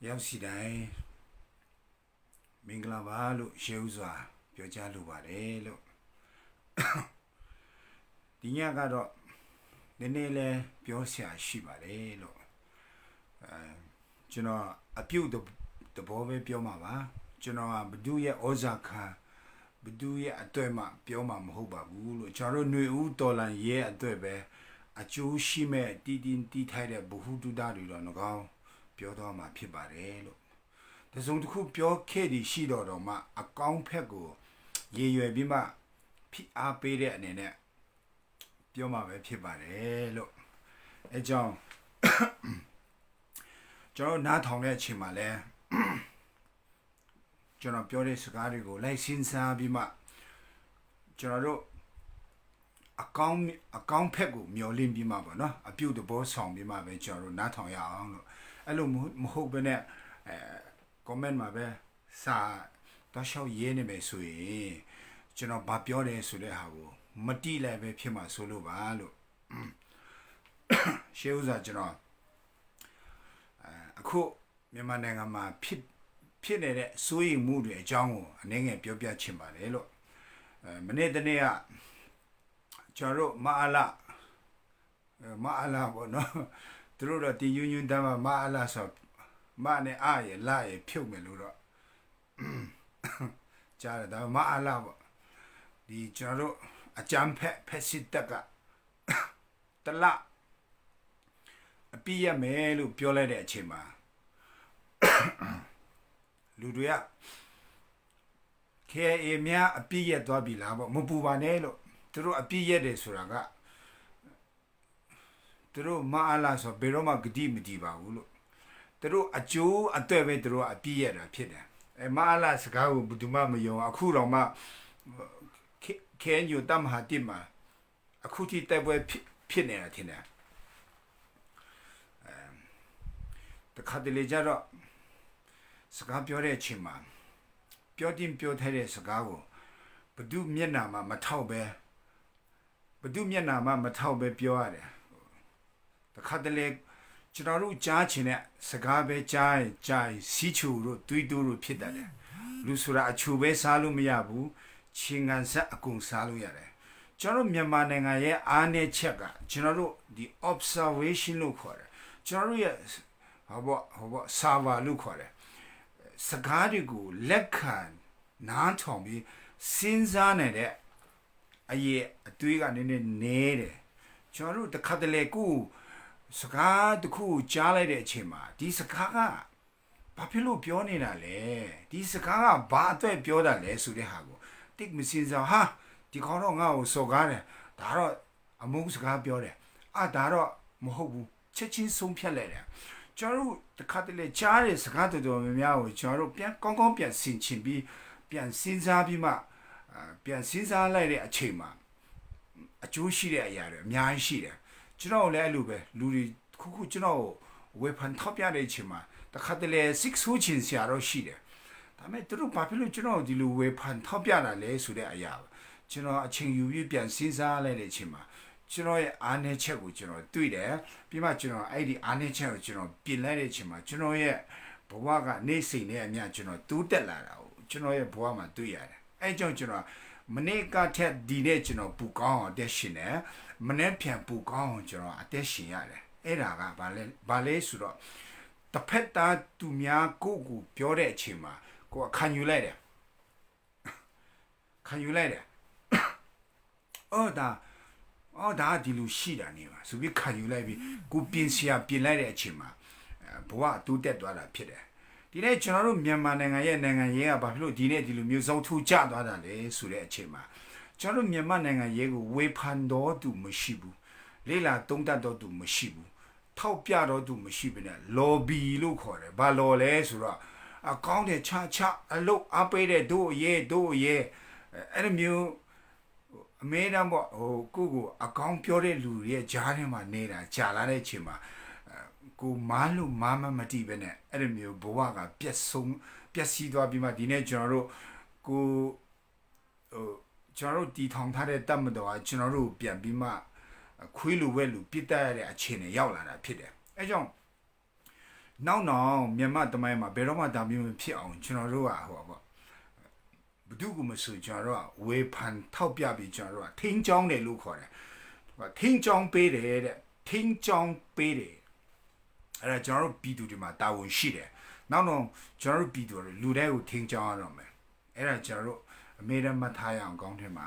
ရောက်စီတိုင်းမင်္ဂလာပါလို့ရှေးဥစွာပြောကြားလိုပါတယ်လို့ဒီညကတော့နည်းနည်းလဲပြောဆရာရှိပါတယ်လို့ကျွန်တော်အပြုတ်တဘောပဲပြောမှာပါကျွန်တော်ကဘဒုရဲ့ဩဇာခံဘဒုရဲ့အတွေ့မှပြောမှာမဟုတ်ပါဘူးလို့ကျွန်တော်တို့ຫນွေဦးတော်လန်ရဲ့အတွေ့ပဲအကျိုးရှိမဲ့တီးထိုက်တဲ့ဘ who တုဒတွေတော့ငကောင်းပြောတော့မှာဖြစ်ပါတယ်လို့တစုံတစ်ခုပြောခဲ့သည်ရှိတော့မှအကောင်းဖက်ကိုရေရွယ်ပြီးမှဖိအားပေးတဲ့အနေနဲ့ပြောမှာပဲဖြစ်ပါတယ်လို့အဲကြောင့်ကျွန်တော်နားထောင်တဲ့အချိန်မှာလဲကျွန်တော်ပြောတဲ့စကားတွေကိုလိုက်စဉ်းစားပြီးမှကျွန်တော်တို့အကောင်းဖက်ကိုမျောလင့်ပြီးမှပေါ့နော်အပြုတ်တဘောဆောင်ပြီးမှပဲကျွန်တော်တို့နားထောင်ရအောင်လို့အဲ့လိုမဟုတ်ဘဲနဲ့comment မှာပဲစာတော့ရှောက်ရေးနေမယ်ဆိုရင်ကျွန်တော်ဗာပြောတယ်ဆိုတဲ့ဟာကိုမတိလိုက်ပဲဖြစ်မှာဆိုလို့ပါလို့ရှေးဥစွာကျွန်တော်အခုမြန်မာနိုင်ငံမှာဖြစ်နေတဲ့စိုးရိမ်မှုတွေအကြောင်းကိုအနေငယ်ပြောပြချင်ပါတယ်လို့မနေ့တနေ့ကကျွန်တော်မအားလာပေါ့နော်သူတို့တော့ဒီယူညွန်းတမ်းမှာမအားလာဆိုမနဲ့အားရလာရဖြုတ်မယ်လို့တော့ကြားတယ်ဒါမအားလာပေါ့ဒီကျွန်တော်အကြမ်းဖက်စစ်တပ်ကတလအပြည့်ရမယ်လို့ပြောလိုက်တဲ့အချိန်မှာလူတွေက KA များအပြည့်ရသွားပြီလားပေါ့မပူပါနဲ့လို့သူတို့အပြည့်ရတယ်ဆိုတာကသူတို့မအားလားဆိုဘယ်တော့မှဂတိမတည်ပါဘူးလို့သူတို့အကျိုးအတွေ့ပဲသူတို့အပြည့်ရတာဖြစ်တယ်မအားလားစကားကိုဘယ်သူမှမယုံအခုတော့မှခဲညူတမ်းဟာတိမှာအခုထိတိုက်ပွဲဖြစ်နေတာထင်တယ်တခါတလေကြတော့စကားပြောတဲ့အချိန်မှာပြောထားတဲ့စကားကိုဘဒုမျက်နာမှာမထောက်ပဲပြောရတယ်တခါတလေကျွန်တော်တို့ကြားချင်တဲ့စကားပဲကြားစီချူတို့တွေးတိုးတို့ဖြစ်တတ်တယ်လူဆိုတာအချူပဲစားလို့မရဘူးချင်းကန်ဆက်အကုန်စားလို့ရတယ်ကျွန်တော်မြန်မာနိုင်ငံရဲ့အားနည်းချက်ကကျွန်တော်တို့ဒီ observation လို့ခေါ်တယ်ကျွန်တော်တို့ရဲ့ဟောပေါ့ server လို့ခေါ်တယ်စကားတွေကိုလက်ခံနားထောင်ပြီးစဉ်းစားနေတဲ့အရေးအတွေးကနည်းနည်းနေတယ်ကျွန်တော်တို့တစ်ခါတလေကိုစကားတစ်ခုကြားလိုက်တဲ့အချိန်မှာဒီစကားကဘာဖြစ်လို့ပြောနေတာလဲဒီစကားကဘာအတွက်ပြောတာလဲဆိုတဲ့ဟာကိုတိတ်မစင်စားဟာဒီခေါင်းတော့ငါ့ကိုစော်ကားတယ်ဒါတော့အမုန်းစကားပြောတယ်ဒါတော့မဟုတ်ဘူးချက်ချင်းဆုံးဖြတ်လိုက်တယ်ကျွန်တော်တို့တစ်ခါတလေကြားတဲ့စကားတော်တော်များများကိုကျွန်တော်တို့ပြန်ကောင်းပြန်ဆင်ခြင်ပြီးပြန်စဉ်းစားပြီးမှပြန်စဉ်းစားလိုက်တဲ့အချိန်မှာအကျိုးရှိတဲ့အရာတွေအများကြီးရှိတယ်ကျွန်တော်လည်းအဲ့လိုပဲလူတွေခုကျွန်တော်ဝေဖန်ထောက်ပြတဲ့အချိန်မှာတခါတလေ6ဆိုးချင်စရာတော့ရှိတယ်ဒါပေမဲ့သူတို့ဘာဖြစ်လို့ကျွန်တော်ဒီလိုဝေဖန်ထောက်ပြတာလဲဆိုတဲ့အရာကျွန်တော်အချိန်ယူပြီးပြန်စဉ်းစားလိုက်တဲ့အချိန်မှာကျွန်တော်ရဲ့အားနည်းချက်ကိုကျွန်တော်တွေ့တယ်ပြီးမှကျွန်တော်အဲ့ဒီအားနည်းချက်ကိုကျွန်တော်ပြင်လိုက်တဲ့အချိန်မှာကျွန်တော်ရဲ့ဘဝကနေစိတ်နဲ့အမျှကျွန်တော်တိုးတက်လာတာကိုကျွန်တော်ရဲ့ဘဝမှာတွေ့ရတယ်အဲ့ကြောင့်ကျွန်တော်မနေ့ကထက်ဒီနေ့ကျွန်တော်ပူကောင်းအောင်တက်ရှင်တယ်မနေ့ပြန်ပူကောင်းအောင်ကျွန်တော်အသက်ရှင်ရတယ်အဲ့ဒါကဘာလဲဆိုတော့တစ်ဖက်သားသူများကိုပြောတဲ့အချိန်မှာကိုခံယူလိုက်တယ်ဒါဒီလိုရှိတာနေပါဆိုပြီးခံယူလိုက်ပြီးကိုပြင်လိုက်တဲ့အချိန်မှာဘဝတိုးတက်သွားတာဖြစ်တယ်ဒီနေ့ကျွန်တော်တို့မြန်မာနိုင်ငံရဲ့နိုင်ငံရေးကဘာဖြစ်လို့ဒီနေ့ဒီလိုမျိုးစောင်းထူကျသွားတာလဲဆိုတဲ့အချိန်မှာကျွန်တော်တို့မြန်မာနိုင်ငံရေးကိုဝေဖန်တော်သူမရှိဘူးလေးလာတုံးတက်တော်သူမရှိဘူးထောက်ပြတော်သူမရှိဘဲနဲ့ lobby လို့ခေါ်တယ်ဘာလို့လဲဆိုတော့အကောင့်တွေချအလုပ်အပေးတဲ့တို့ရဲအဲ့လိုမျိုးအမေတမ်းပေါ့ကိုအကောင့်ပြောတဲ့လူရဲ့ကြားထဲမှာနေတာကြာလာတဲ့အချိန်မှာကိုမားလို့မားမတိပဲနဲ့အဲ့လိုမျိုးဘဝကပျက်စီးသွားပြီးမှဒီနေ့ကျွန်တော်တို့ကျွန်တော်တို့တီထောင်ထားတဲ့တတ်မတော်ကကျွန်တော်တို့ပြန်ပြီးမှခွေးလူဝဲလူပြစ်တတ်ရတဲ့အခြေအနေရောက်လာတာဖြစ်တယ်အဲကြောင့် နောက်မြန်မာတမိုင်းမှာဘယ်တော့မှဒါမျိုးမဖြစ်အောင်ကျွန်တော်တို့ကဟိုပေါ့ဘဒုကမဆိုကျွန်တော်တို့ကဝေဖန်ထောက်ပြပြီးကျွန်တော်တို့ကထင်းချောင်းတယ်လို့ခေါ်တယ်ထင်းချောင်းပေးတယ်တဲ့ထင်းချောင်းပေးတယ်အဲ့ဒါကျွန်တော်တို့ပြည်သူတွေမှာတာဝန်ရှိတယ်နောက်ကျွန်တော်တို့ပြည်သူတွေလူတွေကိုထင်းချောင်းရတော့မယ်အဲ့ဒါကျွန်တော်တို့အမေရိကန်မှာထားရအောင်ကောင်းတယ်မှာ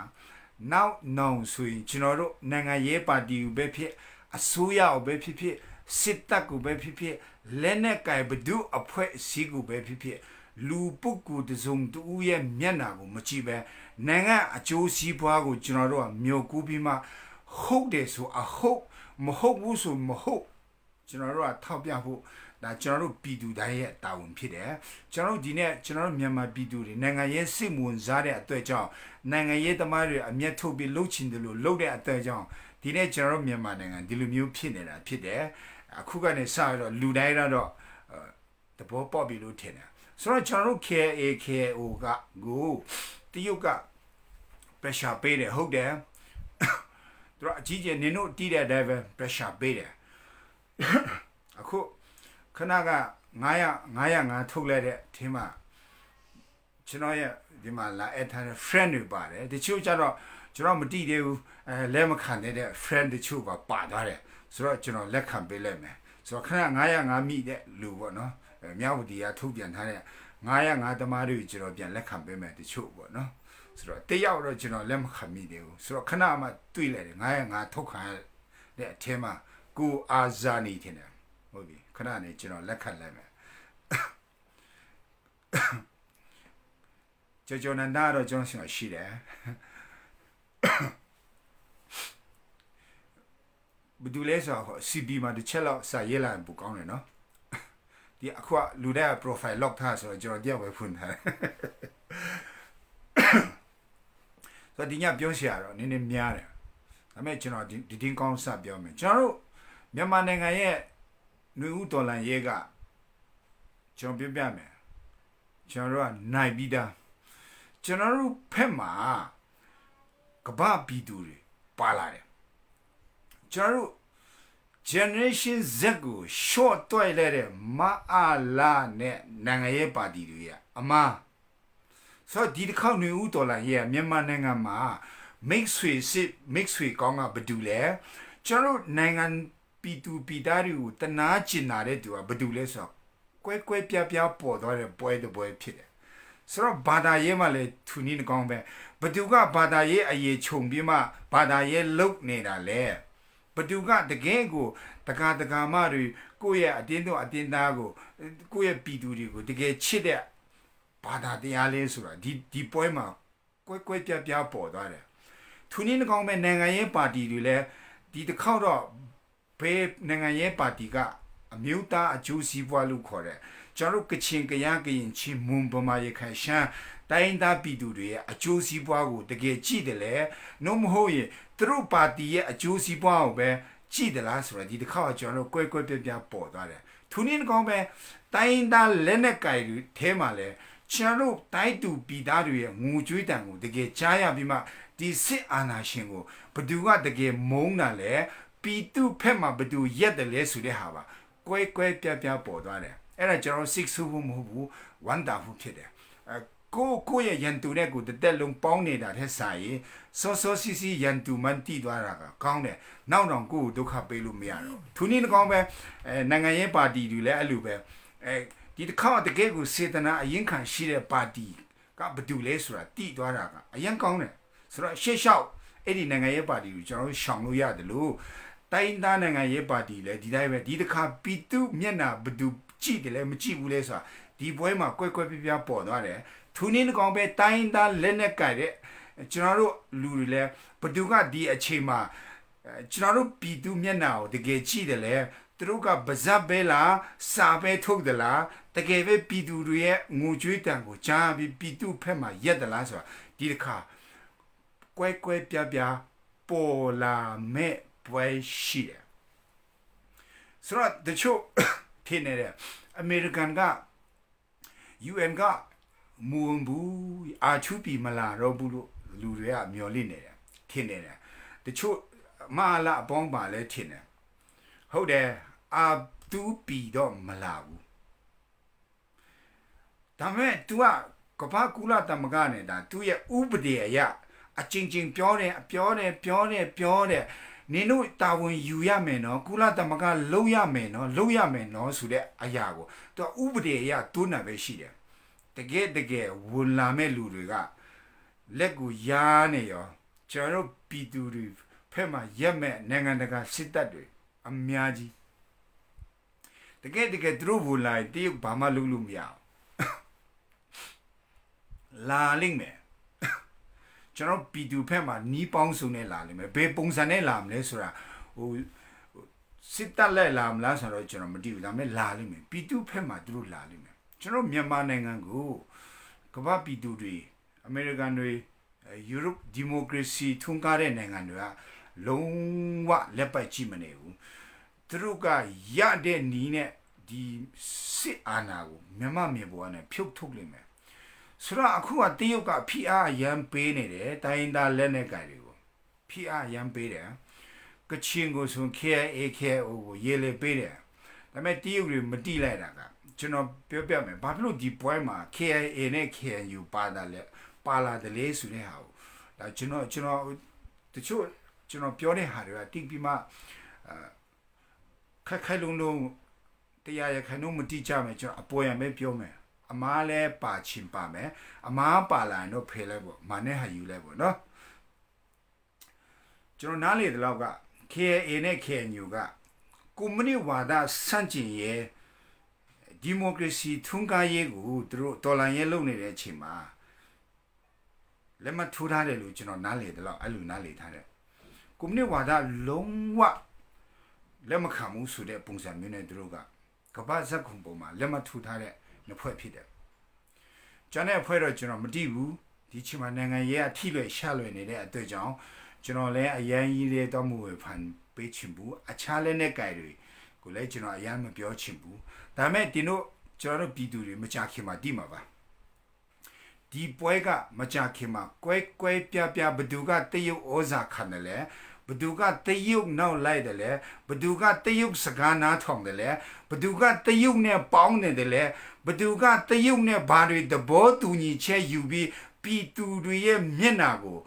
နောက်ဆိုရင်ကျွန်တော်တို့နိုင်ငံရေးပါတီကိုပဲဖြစ်အစိုးရကိုပဲဖြစ်စစ်တပ်ကိုပဲဖြစ်လက်နက်ကင်ဘဒုအဖွဲ့အစည်းကိုပဲဖြစ်လူပုဂ္ဂိုလ်တစုံတူရဲ့မျက်နှာကိုမကြည့်ပဲနိုင်ငံအကျိုးစီးပွားကိုကျွန်တော်တို့ကမျိုးကူးပြီးမှဟုတ်တယ်ဆိုအဟုတ်မဟုတ်ဘူးဆိုမဟုတ်ကျွန်တော်တို့ကထောက်ပြဖို့ဒါကျွန်တော်တို့ပြည်သူတိုင်းရဲ့တာဝန်ဖြစ်တယ်ကျွန်တော်တို့ဒီနေ့ကျွန်တော်တို့မြန်မာပြည်သူတွေနိုင်ငံရေးစစ်မဝင်စားတဲ့အတွက်ကြောင့်နိုင်ငံရေးသမားတွေအမျက်ထုတ်ပြီးလှုပ်ချင်တယ်လို့လှုပ်တဲ့အတွက်ကြောင့်ဒီနေ့ကျွန်တော်တို့မြန်မာနိုင်ငံဒီလိုမျိုးဖြစ်နေတာဖြစ်တယ်အခုကနေစရတော့လူတိုင်းတော့သဘောပေါက်ပြီလို့ထင်တယ်ဆိုတော့ကျွန်တော်တို့ KAKO ကကိုတရုတ်က pressure ပေးတယ်ဟုတ်တယ်သူကအကြီးကြီးနင်တို့တီးတဲ့အတိုင်းပဲ pressure ပေးတယ်အခုခဏက905ထုတ်လိုက်တဲ့ထင်းမှာကျွန်တော်ရဲ့ဒီမှာလာအထားတဲ့ friend တွေပါတယ်တချို့ကျတော့ကျွန်တော်မတီးသေးဘူးလဲမခံတဲ့ friend တချို့ပါသွားတယ်ဆိုတော့ကျွန်တော်လက်ခံပေးလိုက်မယ်ဆိုတော့ခဏ905မိတဲ့လူပေါ့နော်မြောက်ဝတီကထုတ်ပြန်ထားတဲ့905သမားတွေကျွန်တော်ပြန်လက်ခံပေးမယ်တချို့ပေါ့နော်ဆိုတော့တယောက်တော့ကျွန်တော်လက်မခံမိသေးဘူးဆိုတော့ခဏမှတွေ့လိုက်တယ်905ထုတ်ခံရတဲ့အထင်းမှာကိုအာဇာနီထင်တယ်ဟုတ်ပြီခဏနေကျွန်တော်လက်ခံလိုက်မယ်ကျော်နန္ဒာတော့ကျွန်တော်ရှိတယ်ဘယ်သူလဲဆိုတော့ CB မှာတစ်ချက်လောက်စာရေးလိုက်ပို့ကောင်းတယ်နော်ဒီအခုလူတဲ့ profile lock ထားဆိုတော့ကျွန်တော်တယောက်ပဲဖွင့်ထားတယ်ဆိုတော့ဒီညပြောเสียတော့နည်းနည်းများတယ်ဒါပေမဲ့ကျွန်တော်ဒီတင်းကောင်းစပြောမယ်ကျွန်တော်တို့မြန်မာနိုင်ငံရဲ့ຫນွေဦးတော်လန်ရဲကကျွန်တော်ပြမယ်ကျွန်တော်တို့ကနိုင်ပြီးသားကျွန်တော်တို့ဖက်မှာကပ္ပပြည်သူတွေပါလာတယ်ကျွန်တော်တို့ generation Z ကို short တွိုက်လိုက်တဲ့မအားလာနဲ့နိုင်ငံရေးပါတီတွေကအမားဆိုတော့ဒီတစ်ခေါက်ຫນွေဦးတော်လန်ရဲမြန်မာနိုင်ငံမှာ mix ဆွေကောင်းကဘာတူလဲကျွန်တော်တို့နိုင်ငံပြည်သူပြည်သားတွေကိုတနာကျင်နာတဲ့သူကဘာတူလဲဆိုတော့ကွဲပြားပေါ်သွားတဲ့ပွဲတစ်ပွဲဖြစ်တယ်ဆိုတော့ဘာသာရေးမှလည်းသူနည်းကောင်းပဲဘသူကဘာသာရေးအရေးခြုံပြီးမှဘာသာရေးလုတ်နေတာလဲဘသူကတကယ်ကိုတကာမတွေကိုယ့်ရဲ့အတင်းတို့အတင်းသားကိုယ့်ရဲ့ပြည်သူတွေကိုတကယ်ချစ်တဲ့ဘာသာတရားလေးဆိုတာဒီပွဲမှာကွဲပြားပေါ်သွားတယ်သူနည်းကောင်းပဲနိုင်ငံရေးပါတီတွေလည်းဒီတစ်ခေါက်တော့ဘေးနိုင်ငံရေးပါတီကအမျိုးသားအကျိုးစီးပွားလို့ခေါ်တယ်ကျွန်တော်ကချင်ကရင်ချင်းမွန်ဗမာရခိုင်ရှမ်းတိုင်းသားပြည်သူတွေရဲ့အကျိုးစီးပွားကိုတကယ်ကြည့်တယ်လေနှုတ်မဟုတ်ရင်သူတို့ပါတီရဲ့အကျိုးစီးပွားကိုပဲကြည့်တယ်လားဆိုတော့ဒီတစ်ခါကျွန်တော်ကွဲပြားပေါ်သွားတယ်သူနည်းကောင်းပဲတိုင်းသားလက်နက်ကင်တွေထဲမှာလဲကျွန်တော်တိုင်းသူပြည်သားတွေရဲ့ငူကြွေးတံကိုတကယ်ကြားရပြီးမှဒီစစ်အာဏာရှင်ကိုဘသူကတကယ်မုန်းတာလဲပြည်သူဖက်မှာဘသူရက်တယ်လဲဆိုတဲ့ဟာပါကွဲပြားပေါ်သွားတယ်အဲ့ဒါကျွန်တော်6ဆူဖို့မဟုတ်ဘူးဝမ်းတာဖို့ဖြစ်တယ်ကိုရဲ့ရန်သူနဲ့ကိုတက်လုံးပေါင်းနေတာတဲ့စာရင်စောစီရန်သူမှန်တိသွားတာကကောင်းတယ်နောက်တော့ကိုဒုက္ခပေးလို့မရတော့သူနည်းကောင်းပဲနိုင်ငံရေးပါတီတွေလည်းအဲ့လိုပဲဒီတစ်ခါတကယ်ကိုစေတနာအရင်ခံရှိတဲ့ပါတီကဘာတူလဲဆိုတာတိသွားတာကအရင်ကောင်းတယ်ဆိုတော့ရှေ့လျှောက်အဲ့ဒီနိုင်ငံရေးပါတီကိုကျွန်တော်ရှောင်လို့ရတယ်လို့တိုင်းသားနိုင်ငံရေးပါတီလည်းဒီတိုင်းပဲဒီတစ်ခါပြည်သူမျက်နှာဘာတူကြည့်တယ်လဲမကြည့်ဘူးလဲဆိုတာဒီပွဲမှာကွဲပြားပေါ်သွားတယ်သူနည်းကောင်းပဲတိုင်းသားလက်နဲ့ကြိုက်တဲ့ကျွန်တော်တို့လူတွေလည်းဘာတူကဒီအချိန်မှာကျွန်တော်တို့ပြည်သူမျက်နှာကိုတကယ်ကြည့်တယ်လေသူတို့ကဗဇက်ပဲလားစာပဲထုတ်တယ်လားတကယ်ပဲပြည်သူတွေရဲ့ငိုကြွေးတံကိုကြားပြီးပြည်သူဖက်မှာရက်တယ်လားဆိုတာဒီတစ်ခါကွဲပြားပေါ်လာမဲ့ပွဲရှိတယ်ဆိုတော့တချို့ထင်နေတယ်အမေရိကန်က UN ကမူန်ဘူးအာချူပီမလာတော့ဘူးလို့လူတွေကမျောလင့်နေတယ်ထင်နေတယ်တချို့မလာအပေါင်းပါလဲထင်တယ်ဟုတ်တယ်အာ သူပြီးတော့မလာဘူးဒါပေမဲ့ तू ကဘာကူလာတမကနေတာသူရဲ့ဥပဒေအရအချင်းချင်းပြောတယ်နင်တို့တာဝန်ယူရမယ်နော်ကုလသမဂ္ဂလုံးရမယ်နော်ဆိုတဲ့အရာကိုသူဥပဒေအရတွန်းတာပဲရှိတယ်တကယ်ဝန်လာမဲ့လူတွေကလက်ကိုယားနေရောကျွန်တော်ပြည်သူတွေဖက်မှာရက်မဲ့နိုင်ငံတကာစစ်တပ်တွေအများကြီးတကယ်သူတို့ဝန်လာတရုတ်ဘာမှလုပ်လို့မရအောင်လာလိမ့်မယ်ကျွန်တော်ပြည်သူဖက်မှာနီးပေါင်းစုံနဲ့လာလိမ့်မယ်ဘယ်ပုံစံနဲ့လာမလဲဆိုတာဟိုစစ်တပ်လက်လာမလားဆိုတော့ကျွန်တော်မသိဘူးဒါပေမဲ့လာလိမ့်မယ်ပြည်သူဖက်မှာသူတို့လာလိမ့်မယ်ကျွန်တော်မြန်မာနိုင်ငံကိုကမ္ဘာပြည်သူတွေအမေရိကန်တွေယူရိုပဒီမိုကရေစီထွန်းကားတဲ့နိုင်ငံတွေကလုံးဝလက်ပိုက်ကြည့်မနေဘူးသူတို့ကရတဲ့နီးနဲ့ဒီစစ်အာဏာကိုမြန်မာမြေပေါ်ကနေဖြုတ်ထုတ်လိမ့်မယ်ဆိုတော့အခုကတရုတ်ကဖိအားရမ်းပေးနေတယ်တိုင်းသားလက်နဲ့ကြိုင်တွေကိုဖိအားရမ်းပေးတယ်ကချင်ကိုဆို KIA KIO ကိုရေးလေပေးတယ်ဒါပေမဲ့တရုတ်တွေမတိလိုက်တာကကျွန်တော်ပြောပြမယ်ဘာဖြစ်လို့ဒီပွဲမှာ KIA နဲ့ KNU ပါလာတယ်လေဆိုတဲ့ဟာကိုဒါကျွန်တော်တချို့ကျွန်တော်ပြောတဲ့ဟာတွေကတိပြီးမှခိုင်လုံးတရားရခိုင်လုံးမတိကြမယ်ကျွန်တော်အပေါ်ရမယ်ပြောမယ်အမားလဲပါချင်ပါမယ်အမားပါလာရင်တော့ဖေးလိုက်ပေါ့မာနဲ့ဟာယူလိုက်ပေါ့နော်ကျွန်တော်နားလေတဲ့လောက်က KA နဲ့ KNU ကကွန်မြူနတီဝါဒစန့်ကျင်ရဲ့ဒီမိုကရေစီထွန်းကားရေးကိုသူတို့တော်လှန်ရေးလုပ်နေတဲ့အချိန်မှာလက်မထိုးထားတယ်လို့ကျွန်တော်နားလေတဲ့လောက်အဲ့လိုနားလေထားတယ်ကွန်မြူနတီဝါဒလုံးဝလက်မခံဘူးဆိုတဲ့ပုံစံမျိုးနဲ့သူတို့ကကမ္ဘာဇက်ခုံပေါ်မှာလက်မထိုးထားတဲ့နှစ်ဖွဲ့ဖြစ်တယ်ကျန်တဲ့ဖွဲ့တော့ကျွန်တော်မသိဘူးဒီချိန်မှာနိုင်ငံရေးအထိလွယ်ရှာလွယ်နေတဲ့အတွေ့အကြုံကျွန်တော်လည်းအရင်ကြီးတဲ့တော့မှုပဲဖန်ပေးချင်ဘူးအခြားလည်းနဲ့ကြိုက်တွေကိုလည်းကျွန်တော်အရင်မပြောချင်ဘူးဒါပေမဲ့ဒီတို့ကျွန်တော်ပြည်သူတွေမကြခင်မှာတည်မှာပါဒီပွဲကမကြခင်မှာကွဲပြဘသူကတရုတ်ဩဇာခံတယ်လေဘသူကတရုတ်နောက်လိုက်တယ်လေဘသူကတရုတ်စကားနားထောင်တယ်လေဘသူကတရုတ်နဲ့ပေါင်းနေတယ်လေဘသူကတရုတ်နဲ့ဘာတွေသဘောတူညီချက်ယူပြီးပြည်သူတွေရဲ့မျက်နှာကို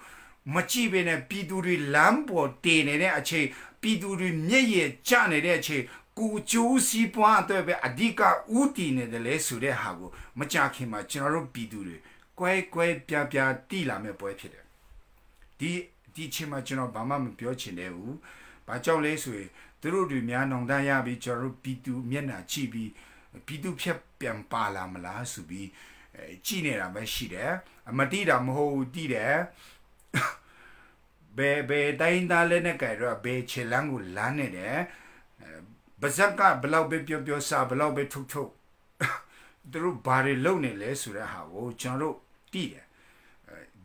မကြည့်ဘဲနဲ့ပြည်သူတွေလမ်းပေါ်တည်နေတဲ့အချိန်ပြည်သူတွေမျက်ရည်ကျနေတဲ့အချိန်ကိုကျိုးစီးပွားအတွက်ပဲအဓိကဥတည်နေတယ်လေဆိုတဲ့ဟာကိုမကြခင်မှာကျွန်တော်တို့ပြည်သူတွေကွဲပြတိလာမဲ့ပွဲဖြစ်တယ်ဒီချိန်မှာကျွန်တော်ဘာမှမပြောချင်သေးဘူး။ဘာကြောင့်လဲဆိုရင်သူတို့တွေများနောင်တရပြီးကျွန်တော်တို့ပြည်သူမျက်နှာကြည့်ပြီးပြည်သူဖြတ်ပြန်ပါလာမလားဆိုပြီးကြည့်နေတာပဲရှိတယ်။အမတိတာမဟုတ်ဘူးတိတယ်။ဘယ်တိုင်းသားလဲနဲ့ကြိုင်တော့ဘယ်ခြေလမ်းကိုလမ်းနေတယ်။ဘာဇက်ကဘလောက်ပဲပြောစာဘလောက်ပဲထုတ်သူတို့ဘာတွေလုပ်နေလဲဆိုတဲ့ဟာကိုကျွန်တော်တို့တိတယ်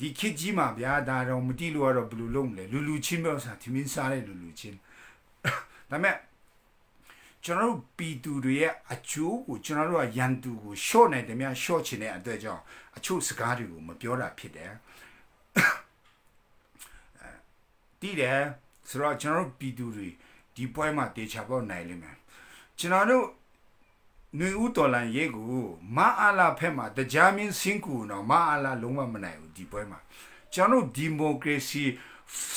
ဒီခေတ်ကြီးမှာဗျာဒါတော့မတိလို့ကတော့ဘယ်လိုလုပ်မလဲလူချင်းပြောစားသမင်းစားတဲ့လူချင်းဒါပေမဲ့ကျွန်တော်တို့ပြည်သူတွေရဲ့အကျိုးကိုကျွန်တော်တို့ကရန်သူကိုရှော့နိုင်တယ်များရှော့ချင်တဲ့အတွက်ကြောင့်အချို့စကားတွေကိုမပြောတာဖြစ်တယ်တည်တယ်ဆိုတော့ကျွန်တော်တို့ပြည်သူတွေဒီပွဲမှာတေချာပေါက်နိုင်လိမ့်မယ်ကျွန်တော်တို့နွေဦးတော်လန်ရေးကိုမအားလာဖက်မှာတရားမင်းစင်ကူတော့မအားလာလုံးဝမနိုင်ဘူးဒီပွဲမှာကျွန်တော်ဒီမိုကရေစီ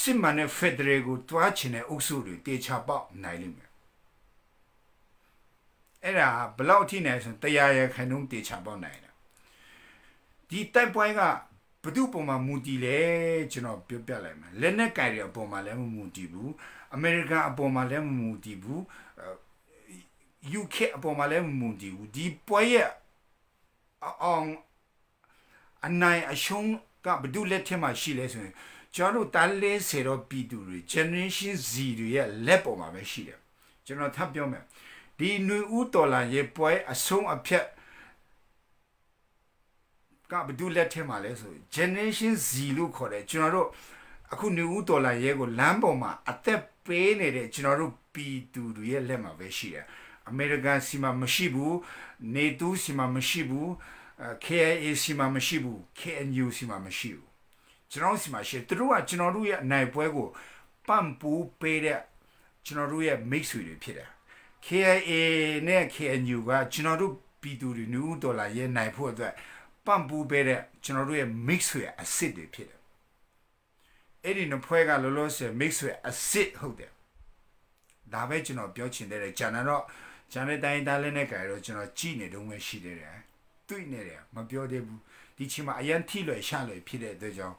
စစ်မှန်တဲ့ဖက်ဒရယ်ကိုတွားချင်တဲ့အုပ်စုတွေတေချာပေါက်နိုင်လိမ့်မယ်အဲ့ဒါဘလောက်ထိနိုင်ဆိုတရားရခိုင်နှုန်းတေချာပေါက်နိုင်တယ်ဒီတိုက်ပွဲကဘသူ့ပုံမှာမူတည်လဲကျွန်တော်ပြောပြလိုက်မယ်လက်နက်ကိုင်တွေအပေါ်မှာလည်းမူတည်ဘူးအမေရိကန်အပေါ်မှာလည်းမူတည်ဘူးUK အပေါ်မှာလည်းမူတည်ဘူးဒီပွဲရဲ့အောင်အနိုင်အရှုံးကဘသူလက်ထက်မှာရှိလဲဆိုရင်ကျွန်တော်တို့တန်းလေးစေတော့ပြည်သူတွေ generation Z တွေရဲ့လက်ပေါ်မှာပဲရှိတယ်ကျွန်တော်ထပ်ပြောမယ်ဒီနွေဦးတော်လာရဲ့ပွဲအဆုံးအဖြတ်ကဘသူလက်ထက်မှာလဲဆိုရင် generation Z လို့ခေါ်တယ်ကျွန်တော်တို့အခုနွေဦးတော်လာရဲ့ကိုလမ်းပေါ်မှာအသက်ပေးနေတဲ့ကျွန်တော်တို့ပြည်သူတွေရဲ့လက်မှာပဲရှိတယ်အမေရိကန်စီမှာမရှိဘူးနေတူးစီမှာမရှိဘူး KIA စီမှာမရှိဘူး KNU စီမှာမရှိဘူးကျွန်တော်စီမှာရှိသူတို့ကကျွန်တော်တို့ရဲ့အနိုင်ပွဲကိုပံ့ပိုးပေးတဲ့ကျွန်တော်တို့ရဲ့မိတ်ဆွေတွေဖြစ်တယ် KIA နဲ့ KNU ကကျွန်တော်တို့ပြည်သူတွေnewဒေါ်လာရဲ့နိုင်ဖို့အတွက်ပံ့ပိုးပေးတဲ့ကျွန်တော်တို့ရဲ့ mix ရဲ့အစစ်တွေဖြစ်တယ်အဲ့ဒီနှစ်ဖွဲ့ကလောလောဆယ် mix ရဲ့အစစ်ဟုတ်တယ်ဒါပဲကျွန်တော်ပြောချင်တယ်ဂျန်နာတော့ဂျန်တဲ့တိုင်းသားလည်းနဲ့ကြတော့ကျွန်တော်ကြည်နေတော့မှရှိတယ်တွေ့နေတယ်မပြောသေးဘူးဒီချိန်မှာအရန်ထိလွယ်ရှလွယ်ဖြစ်တဲ့အတွက်ကြောင့်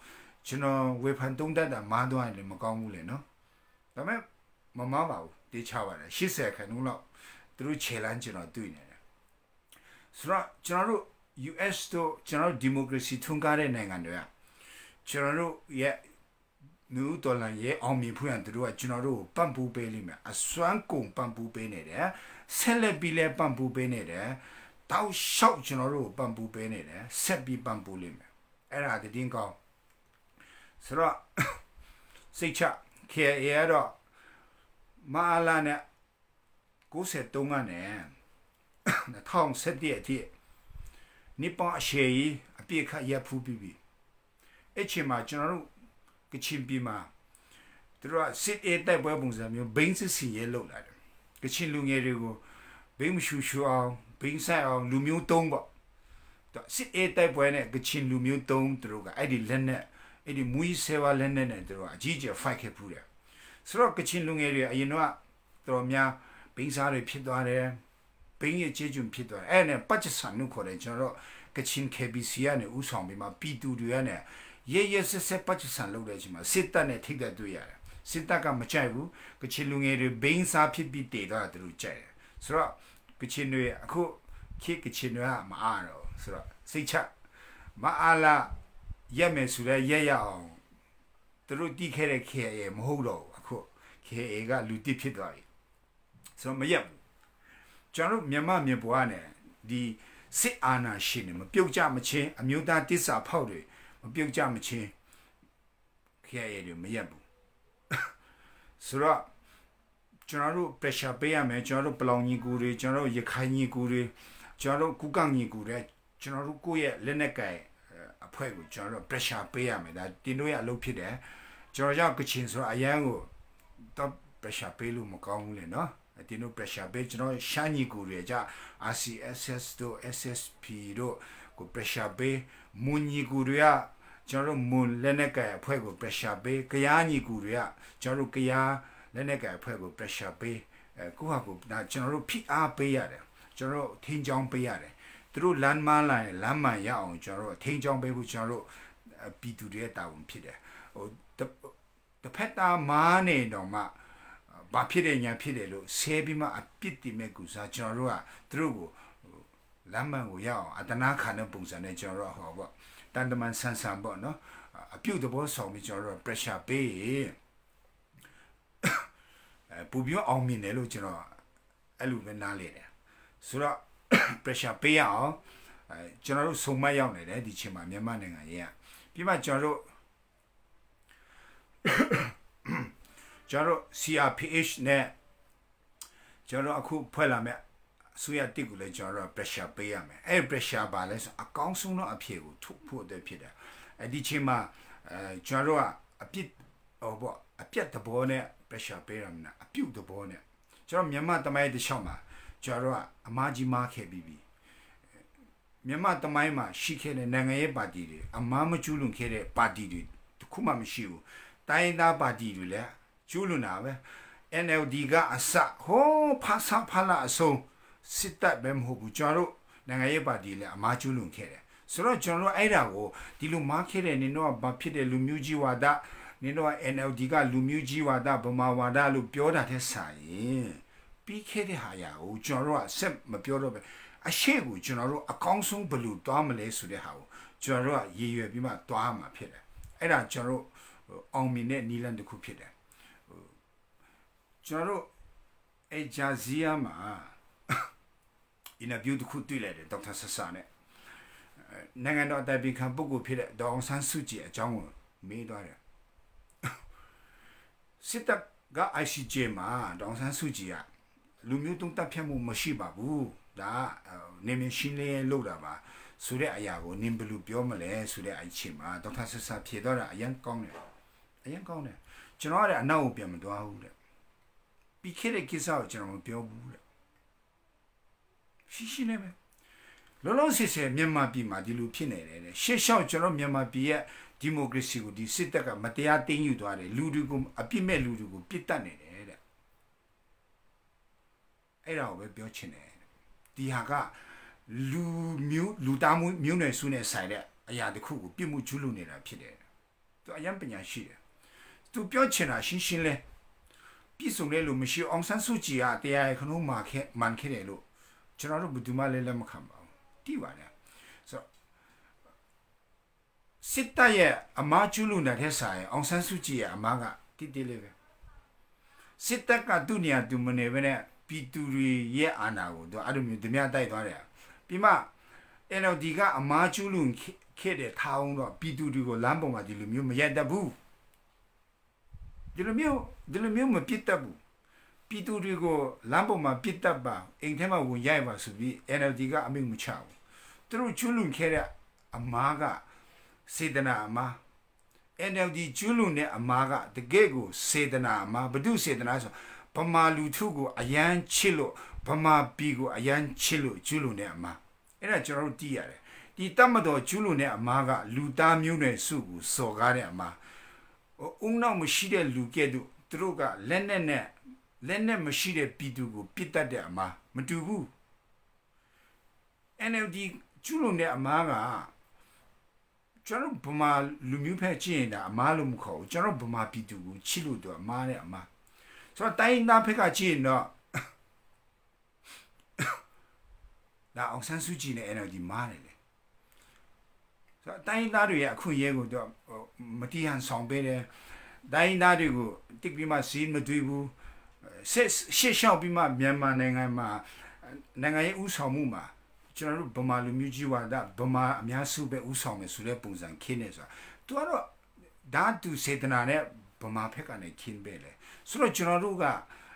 ကျွန်တော်ဝေဖန်တုံးတက်တာမားသွားရင်လည်းမကောင်းဘူးလေနော်ဒါပေမဲ့မမားပါဘူးတေးချပါတယ်80ခန်းလုံးလောက်သူတို့ခြေလမ်းကျွန်တော်တွေ့နေတယ်ဆိုတော့ကျွန်တော်တို့ US တို့ကျွန်တော်တို့ဒီမိုကရေစီထွန်းကားတဲ့နိုင်ငံတွေကကျွန်တော်တို့ရဲ့နူးတော်လန်ရဲ့အောင်မြင်ဖို့ရန်သူတို့ကကျွန်တော်တို့ပံ့ပိုးပေးလိမ့်မယ်အစွမ်းကုန်ပံ့ပိုးပေးနေတယ်ဆက်လက်ပြီးလဲပံ့ပိုးပေးနေတယ်တောက်လျှောက်ကျွန်တော်တို့ပံ့ပိုးပေးနေတယ်ဆက်ပြီးပံ့ပိုးလိမ့်မယ်အဲ့ဒါတည်င်းကောင်းဆိုတော့စိတ်ချ KIA တော့မအားလာနဲ့93ကနေ2017အထိနိပွန်အရှေကြီးအပြည့်ခတ်ရဖူးပြီးအဲ့ချိန်မှာကျွန်တော်တို့ကချင်ပြည်မှာသူတို့ကစစ်အေးတိုက်ပွဲပုံစံမျိုးဘိန်းစစ်စီရဲလုပ်လာတယ်ကချင်လူငယ်တွေကိုဘိန်းမရှူရှူအောင်ဘိန်းဆိုင်အောင်လူမျိုးတုံးပေါ့စစ်အေးတိုက်ပွဲနဲ့ကချင်လူမျိုးတုံးသူတို့ကအဲ့ဒီလက်နဲ့အဲ့ဒီမူကြီးဆဲဝါလက်နဲ့သူတို့ကအကြီးကျယ် fight ခဲ့ဖူးတယ်ဆိုတော့ကချင်လူငယ်တွေအရင်တော့တော်များဘိန်းစားတွေဖြစ်သွားတယ်ဘိန်းရဲ့ကျေးကျွန်ဖြစ်သွားတယ်အဲ့နဲ့ပတ်ချဆန်နုခေါ်တယ်ကျွန်တော်တို့ကချင် KBC ကနေဥဆောင်ပြီးမှပြည်သူတွေကနေရဲဆက်ပတ်ချဆန်လုပ်တဲ့အချိန်မှာစစ်တပ်နဲ့ထိပ်တက်တွေ့ရတယ်စစ်တပ်ကမကြိုက်ဘူးကချင်လူငယ်တွေဘိန်းစားဖြစ်ပြီးတည်သွားတယ်သူတို့ကြိုက်တယ်ဆိုတော့ကချင်တွေအခုခေတ်ကချင်တွေကမအားတော့ဆိုတော့စိတ်ချမအားလားရက်မယ်ဆိုလဲရက်ရအောင်သူတို့တီးခဲ့တဲ့ KIA မဟုတ်တော့ဘူးအခု KIA ကလူတစ်ဖြစ်သွားပြီဆိုတော့မရက်ဘူးကျွန်တော်တို့မြန်မာမြေပေါ်ကနေဒီစစ်အာဏာရှင်တွေမပြုတ်ကြမချင်းအမျိုးသားတစ္ဆာဖောက်တွေမပြုတ်ကြမချင်း KIA တွေမရက်ဘူးဆိုတော့ကျွန်တော်တို့ pressure ပေးရမယ်ကျွန်တော်တို့ပလောင်ညီကူတွေကျွန်တော်တို့ရခိုင်ညီကူတွေကျွန်တော်တို့ကုကန့်ညီကူတွေကျွန်တော်တို့ကိုယ့်ရဲ့လက်နက်ကင်အဖွဲ့ကိုကျွန်တော်တို့ pressure ပေးရမယ်ဒါတင်တို့ရအလုပ်ဖြစ်တယ်ကျွန်တော်ရောက်ကချင်ဆိုအရန်ကိုတော့ pressure ပေးလို့မကောင်းဘူးလေနော်တင်တို့ pressure ပေးကျွန်တော်ရှမ်းညီကူတွေကြ RCSS တို့ SSP တို့ကို pressure ပေးမွန်ညီကူတွေကကျွန်တော်တို့မွန်လက်နက်ကင်အဖွဲ့ကို pressure ပေးကရားညီကူတွေကကျွန်တော်တို့ကရားလက်နက်ကင်အဖွဲ့ကို pressure ပေးကိုဟာကိုဒါကျွန်တော်တို့ဖိအားပေးရတယ်ကျွန်တော်တို့ထင်းချောင်းပေးရတယ်သူတို့လမ်းမလာရင်လမ်းမှန်ရအောင်ကျွန်တော်တို့ထင်းချောင်းပေးဖို့ကျွန်တော်တို့ပြည်သူတွေရဲ့တာဝန်ဖြစ်တယ်ဟိုတစ်ဖက်သားမားနေတော့မှဘာဖြစ်တယ်ညာဖြစ်တယ်လို့ဆဲပြီးမှအပြစ်တင်မဲ့ကူစားကျွန်တော်တို့ကသူတို့ကိုလမ်းမှန်ကိုရအောင်အတနာခံတဲ့ပုံစံနဲ့ကျွန်တော်တို့ဟောပေါ့တန်တမန်ဆန်ဆန်ပေါ့နော်အပြုတ်တဘောဆောင်ပြီးကျွန်တော်တို့ pressure ပေးပူပြီးအောင်မြင်တယ်လို့ကျွန်တော်အဲ့လိုပဲနားလေတယ်ဆိုတော့ pressure ပေးရအောင်ကျွန်တော်တို့စုံမရောက်နေတယ်ဒီချိန်မှာမြန်မာနိုင်ငံရေးပြီးမှကျွန်တော်တို့ CRPH နဲ့ကျွန်တော်အခုဖွဲ့လာမယ်အစိုးရတစ်ကိုလည်းကျွန်တော်တို့ pressure ပေးရမယ်အဲ့ pressure ပါလဲဆိုအကောင်းဆုံးတော့အဖြေကိုထုတ်ဖို့အတွက်ဖြစ်တယ်အဲ့ဒီချိန်မှာကျွန်တော်တို့ကအပြစ်ဟောပေါ့အပြတ်သဘောနဲ့ pressure ပေးရမှာအပြုတ်သဘောနဲ့ကျွန်တော်မြန်မာတမိုင်းတစ်ချောင်းမှာကျွန်တော်တို့ကအမားကြီးမားခဲ့ပြီးမြန်မာတမိုင်းမှာရှိခဲ့တဲ့နိုင်ငံရေးပါတီတွေအမားမကျူးလွန်ခဲ့တဲ့ပါတီတွေတခုမှမရှိဘူးတိုင်းသားပါတီတွေလည်းကျူးလွန်တာပဲ NLD ကအစဟိုးဖဆဖလာအဆုံးစစ်တပ်ပဲမဟုတ်ဘူးကျွန်တော်တို့နိုင်ငံရေးပါတီလည်းအမားကျူးလွန်ခဲ့တယ်ဆိုတော့ကျွန်တော်တို့အဲ့ဒါကိုဒီလိုမားခဲ့တဲ့နင်တို့ကဘာဖြစ်တဲ့လူမျိုးကြီးဝါဒနင်တို့က NLD ကလူမျိုးကြီးဝါဒဗမာဝါဒလို့ပြောတာတဲ့ဆိုင်ပြီးခဲ့တဲ့ဟာရာကိုကျွန်တော်တို့ကဆက်မပြောတော့ပဲအရှိကိုကျွန်တော်တို့အကောင်းဆုံးဘယ်လိုတွားမလဲဆိုတဲ့ဟာကိုကျွန်တော်တို့ကရည်ရွယ်ပြီးမှတွားမှာဖြစ်တယ်အဲ့ဒါကျွန်တော်တို့အောင်မြင်တဲ့နီလန်တစ်ခုဖြစ်တယ်ကျွန်တော်တို့အဂျာဇီယာမှာ interview တစ်ခုတွေ့လိုက်တယ်ဒေါက်တာဆဆာနဲ့နိုင်ငံတော်အတိုင်ပင်ခံပုဂ္ဂိုလ်ဖြစ်တဲ့ဒေါအောင်ဆန်းစုကြည်အကြောင်းကိုမေးသွားတယ်စစ်တပ်က ICJ မှာဒေါအောင်ဆန်းစုကြည်ကလူမျိုးတုံးတပ်ဖြတ်မှုမရှိပါဘူးဒါနေမရှင်းလေးလောက်တာပါဆိုတဲ့အရာကိုနင်ဘယ်လိုပြောမလဲဆိုတဲ့အချိန်မှာဒေါက်တာဆဆာဖြေတော့တာအရင်ကောင်းတယ်အရင်ကောင်းတယ်ကျွန်တော်ကအနောက်ကိုပြန်မသွားဘူးတဲ့ပြီးခဲ့တဲ့ကိစ္စကိုကျွန်တော်မပြောဘူးတဲ့ ရှိနေပဲလောလောဆယ်ဆယ်မြန်မာပြည်မှာဒီလိုဖြစ်နေတယ်ရှေ့လျှောက်ကျွန်တော်မြန်မာပြည်ရဲ့ဒီမိုကရေစီကိုဒီစစ်တပ်ကမတရားသိမ်းယူသွားတယ်လူတွေကိုအပြစ်မဲ့လူတွေကိုပြစ်တတ်နေတယ်တဲ့အဲ့ဒါကိုပဲပြောချင်တယ်ဒီဟာကလူသားမျိုးနွယ်စုနဲ့ဆိုင်တဲ့အရာတစ်ခုကိုပြစ်မှုကျူးလွန်နေတာဖြစ်တယ်သူအရင်ပညာရှိတယ်သူပြောချင်တာရှင်းလဲပြည့်စုံတဲ့လူမရှိအောင်ဆန်းစုကြည်ကတရားခဏမှမှန်ခဲ့တယ်လို့ကျွန်တော်တို့ဘယ်သူမှလည်းလက်မခံပါဘူးတိပါတယ်ဆိုစစ်တပ်ရဲ့အမားကျူးလွန်တဲ့ဆိုင်အောင်ဆန်းစုကြည်ရဲ့အမားကတိလေးပဲစစ်တပ်ကသူ့နေရာသူမနေဘဲနဲ့ပြည်သူတွေရဲ့အာဏာကိုသူအဲ့လိုမျိုးဓမြတိုက်သွားတယ်ပြီးမှ NLD ကအမားကျူးလွန်ခဲ့တဲ့ထောင်းတော့ပြည်သူတွေကိုလမ်းပေါ်မှာဒီလိုမျိုးမရက်တတ်ဘူးဒီလိုမျိုးမပြစ်တတ်ဘူးပြည်သူတွေကိုလမ်းပေါ်မှာပြစ်တတ်ပါအိမ်ထဲမှာဝင်ရိုက်ပါဆိုပြီး NLD ကအမိန့်မချဘူးသူတို့ကျူးလွန်ခဲ့တဲ့အမားကစေတနာအမား NLD ကျူးလွန်တဲ့အမားကတကယ့်ကိုစေတနာအမားဘု து စေတနာဆိုဗမာလူထုကိုအယမ်းချစ်လို့ဗမာပြည်ကိုအယမ်းချစ်လို့ကျူးလွန်တဲ့အမားအဲ့ဒါကျွန်တော်တို့သိရတယ်ဒီတတ်မတော်ကျူးလွန်တဲ့အမားကလူသားမျိုးနွယ်စုကိုစော်ကားတဲ့အမားဦးနောက်မရှိတဲ့လူကဲ့သို့သူတို့ကလက်နဲ့မရှိတဲ့ပြည်သူကိုပြစ်တတ်တဲ့အမားမတူဘူး NLD ကျူးလွန်တဲ့အမားကကျွန်တော်ဗမာလူမျိုးဖက်ကြည့်ရင်ဒါအမားလို့မခေါ်ဘူးကျွန်တော်ဗမာပြည်သူကိုချစ်လို့တော့အမားနဲ့အမားဆိုတော့တိုင်းသားဖက်ကကြည့်ရင်တော့ဒါအောင်ဆန်းစုကြည်နဲ့ NLD မားတယ်လေဆိုတော့တိုင်းသားတွေရဲ့အခွင့်အရေးကိုတော့မတိဟန်ဆောင်ပေးတယ်တိုင်းသားတွေကိုတိတ်ပြီးမှစီးမတွေ့ဘူးရှေ့လျှောက်ပြီးမှမြန်မာနိုင်ငံမှာနိုင်ငံရေးဥဆောင်မှုမှာကျွန်တော်တို့ဗမာလူမျိုးကြီးဝါဒဗမာအများစုပဲဥဆောင်မယ်ဆိုတဲ့ပုံစံခင်းနေဆိုတာသူကတော့ဓာတုစေတနာနဲ့ဗမာဖက်ကနေခင်းပဲလေဆိုတော့ကျွန်တော်တို့က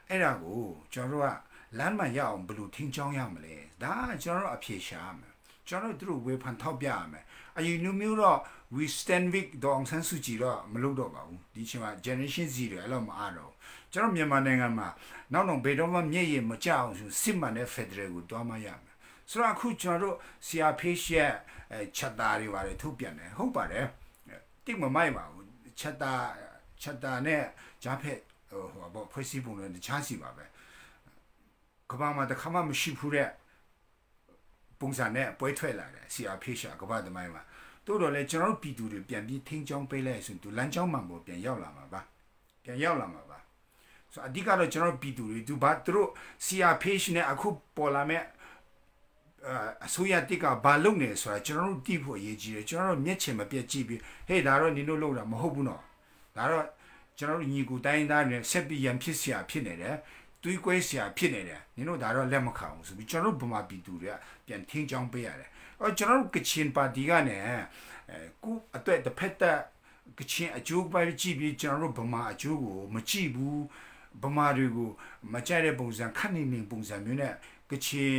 အဲ့ဒါကိုကျွန်တော်တို့ကလမ်းမရအောင်ဘယ်လိုထင်းချောင်းရမလဲဒါကျွန်တော်တို့အဖြေရှာရမယ်ကျွန်တော်တို့ဝေဖန်ထောက်ပြရမယ်အရင်မျိုးတော့ we stand with ဒေါအောင်ဆန်းစုကြည်တော့မလုပ်တော့ပါဘူးဒီချိန်မှာ generation Z တွေအဲ့လိုမအားတော့ကျွန်တော်မြန်မာနိုင်ငံမှာနောက်ဘယ်တော့မှမျက်ရည်မကျအောင်စစ်မှန်တဲ့ Federal ကိုတွားမရမယ်ဆိုတော့အခုကျွန်တော်တို့ CRPH ရဲ့ချက်သားတွေပါတယ်ထုတ်ပြန်တယ်ဟုတ်ပါတယ်တိတ်မမိုက်ပါဘူးချက်သားနဲ့ဂျားဖက်ဟိုဘောဖွဲ့စည်းပုံနဲ့တခြားစီပါပဲကဘာမှာတခါမှမရှိဘူးတဲ့ပုံစံနဲ့ပွဲထွက်လာတယ် CRPH ကဘာသမိုင်းမှာတိုးတော့လေကျွန်တော်တို့ပြည်သူတွေပြန်ပြီးထင်းချောင်းပေးလိုက်ဆိုသူလမ်းကြောင်းမှန်ပေါ်ပြန်ရောက်လာမှာပါဆိုအဓိကတော့ကျွန်တော်ပြည်သူတွေသူဘာသူတို့ CRPH နဲ့အခုပေါ်လာမဲ့အစိုးရတစ်ကဘာလုပ်နေဆိုတာကျွန်တော်တို့သိဖို့အရေးကြီးတယ်ကျွန်တော်တို့မျက်ခြေမပြတ်ကြည့်ပြီးဟေးဒါတော့နင်တို့လုပ်တာမဟုတ်ဘူးနော်ဒါတော့ကျွန်တော်တို့ညီကိုတိုင်းသားတွေဆက်ပြီးရန်ဖြစ်เสียဖြစ်နေတယ်တွေးကွဲเสียဖြစ်နေတယ်နင်တို့ဒါတော့လက်မခံဘူးဆိုပြီးကျွန်တော်တို့ဗမာပြည်သူတွေကပြန်ထင်းချောင်းပေးရတယ်ကျွန်တော်တို့ကချင်ပါတီကနေကုအတွက်တစ်ဖက်တက်ကချင်အကျိုးပဲကြည့်ပြီးကျွန်တော်တို့ဗမာအကျိုးကိုမကြည့်ဘူးဗမာတွေကိုမကြိုက်တဲ့ပုံစံခက်နေပုံစံမျိုးနဲ့ကချင်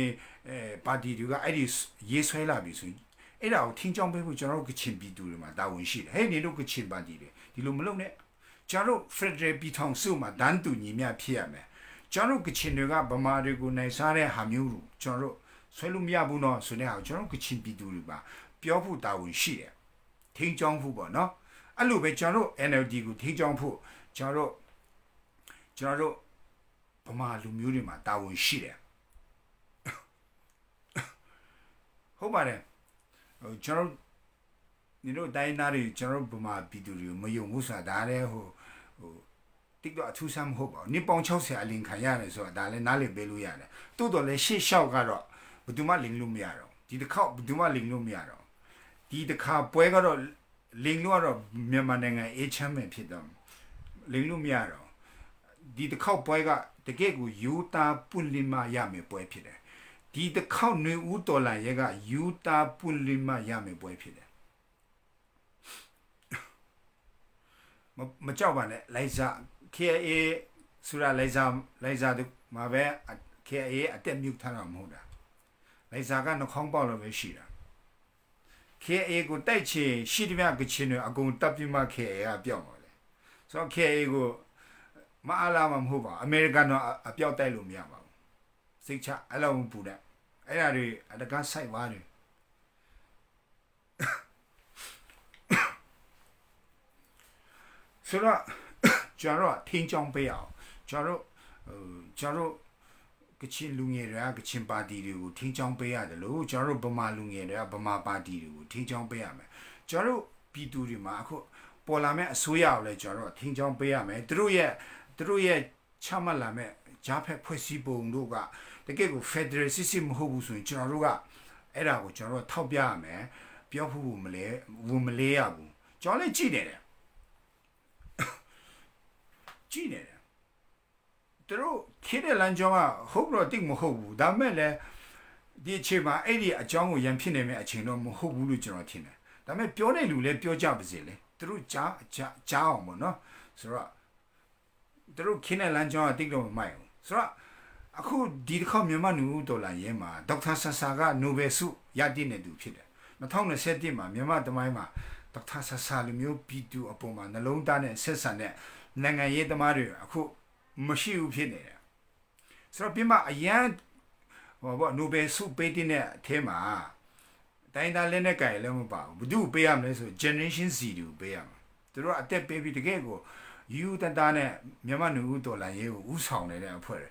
ပါတီတွေကအဲ့ဒီရေးဆွဲလာပြီဆိုရင်အဲ့ဒါကိုထင်းချောင်းပေးဖို့ကျွန်တော်တို့ကချင်ပြည်သူတွေမှာတာဝန်ရှိတယ်ဟဲ့နေတို့ကချင်ပါတီတွေဒီလိုမလုပ်နဲ့ကျွန်တော်တို့ Federal ပြည်ထောင်စုမှာဒန်းတူညီမျှဖြစ်ရမယ်ကျွန်တော်တို့ကချင်တွေကဗမာတွေကိုနိုင်စားတဲ့ဟာမျိုးကိုကျွန်တော်တို့ဆွဲလို့မရဘူးနော်ဆိုတဲ့ဟာကိုကျွန်တော်တို့ကချင်ပြည်သူတွေပါပြောဖို့တာဝန်ရှိတယ်ထင်းချောင်းဖို့ပေါ့နော်အဲ့လိုပဲကျွန်တော်တို့ NLD ကိုထင်းချောင်းဖို့ကျွန်တော်တို့ဗမာလူမျိုးတွေမှာတာဝန်ရှိတယ်ဟုတ်ပါတယ်ကျွန်တော်ညီတို့တိုင်းသားတွေကျွန်တော်ဗမာပြည်သူတွေကိုမယုံဘူးဆိုတာဒါလည်းဟိုတိတ်တော့အထူးဆန်းမဟုတ်ပါဘူးနှစ်ပေါင်း60အလင်ခံရတယ်ဆိုတာဒါလည်းနားလည်ပေးလို့ရတယ်တိုးတော်လည်းရှေ့လျှောက်ကတော့ဘယ်သူမှလင်လို့မရတော့ဒီတစ်ခေါက်ဘယ်သူမှလင်လို့မရတော့ဒီတစ်ခါပွဲကတော့လင်လို့ကတော့မြန်မာနိုင်ငံအေးချမ်းမယ်ဖြစ်တော့လင်လို့မရတော့ဒီတစ်ခေါက်ပွဲကတကယ့်ကိုယူတာပွင့်လင်းမရမယ်ပွဲဖြစ်တယ်ဒီတစ်ခေါက်နေဦးတော်လာရဲ့ကယူတာပွင့်လင်းမရမယ်ပွဲဖြစ်တယ်မကြောက်ပါနဲ့လိုက်စား KA ဆိုတာလိုက်စားတို့မှာပဲ KA အတက်မြုပ်ထားတာမဟုတ်တာလိုက်စားကနှခေါင်းပေါက်လို့ပဲရှိတာ KA ကိုတိုက်ချင်ရှိတဲ့မြကချင်တွေအကုန်တပ်ပြီးမှ KA ကပြောင်းပါလေဆိုတော့ KA ကိုမအားလာမှမဟုတ်ပါအမေရိကန်တော့အပြောက်တိုက်လို့မရပါဘူးစိတ်ချအဲ့လိုမပူနဲ့ အဲ့ဒါတွေအတကားစိုက်ပါတယ်ဆိုတော့ကျွန်တော်ထင်းချောင်းပေးအောင်ကျွန်တော်ကချင်လူငယ်တွေကကချင်ပါတီတွေကိုထင်းချောင်းပေးရတယ်လို့ကျွန်တော်ဗမာလူငယ်တွေကဗမာပါတီတွေကိုထင်းချောင်းပေးရမယ်ကျွန်တော်ပြည်သူတွေမှာအခုပေါ်လာမဲ့အစိုးရကိုလည်းကျွန်တော်ထင်းချောင်းပေးရမယ်သူတို့ရဲ့ချမှတ်လာမဲ့ဂျားဖက်ဖွဲ့စည်းပုံတို့ကတကယ်ကို Federal System မဟုတ်ဘူးဆိုရင်ကျွန်တော်တို့ကအဲ့ဒါကိုကျွန်တော်ထောက်ပြရမယ်ပြောဖို့မလဲဝင်မလဲရဘူးကျွန်တော်လည်းကြည့်နေတယ်သူတို့ခေတဲ့လမ်းကြောင်းကဟုတ်တော့တိတ်မဟုတ်ဘူးဒါမဲ့လည်းဒီအချိန်မှာအဲ့ဒီအကြောင်းကိုရန်ဖြစ်နေမဲ့အချိန်တော့မဟုတ်ဘူးလို့ကျွန်တော်ထင်တယ်ဒါမဲ့ပြောတဲ့လူလည်းပြောကြပါစေလေသူတို့ကြားအောင်ပေါ့နော်ဆိုတော့သူတို့ခေတဲ့လမ်းကြောင်းကတိတ်တော့မမိုက်ဘူးဆိုတော့အခုဒီတစ်ခေါက်မြန်မာလူဒေါ်လာရင်းမှာဒေါက်တာဆဆာကနိုဘယ်ဆုရတည်နေသူဖြစ်တယ်2021မှာမြန်မာတမိုင်းမှာဒေါက်တာဆဆာလူမျိုးပြည်သူအပေါ်မှာနှလုံးသားနဲ့ဆက်ဆံတဲ့နိုင်ငံရေးသမားတွေအခုမရှိဘူးဖြစ်နေတယ်ဆိုတော့ပြမအရန်နိုဘယ်ဆုပေးတဲ့အထဲမှာတိုင်းသားလက်နဲ့ကြိုင်လည်းမပါဘူးဘယ်သူပေးရမလဲဆို Generation Z ကိုပေးရမှာသူတို့အသက်ပေးပြီးတကယ်ကိုယူတန်တာနဲ့မြန်မာလူဦးဒေါ်လာရေးကိုဥဆောင်နေတဲ့အဖွဲ့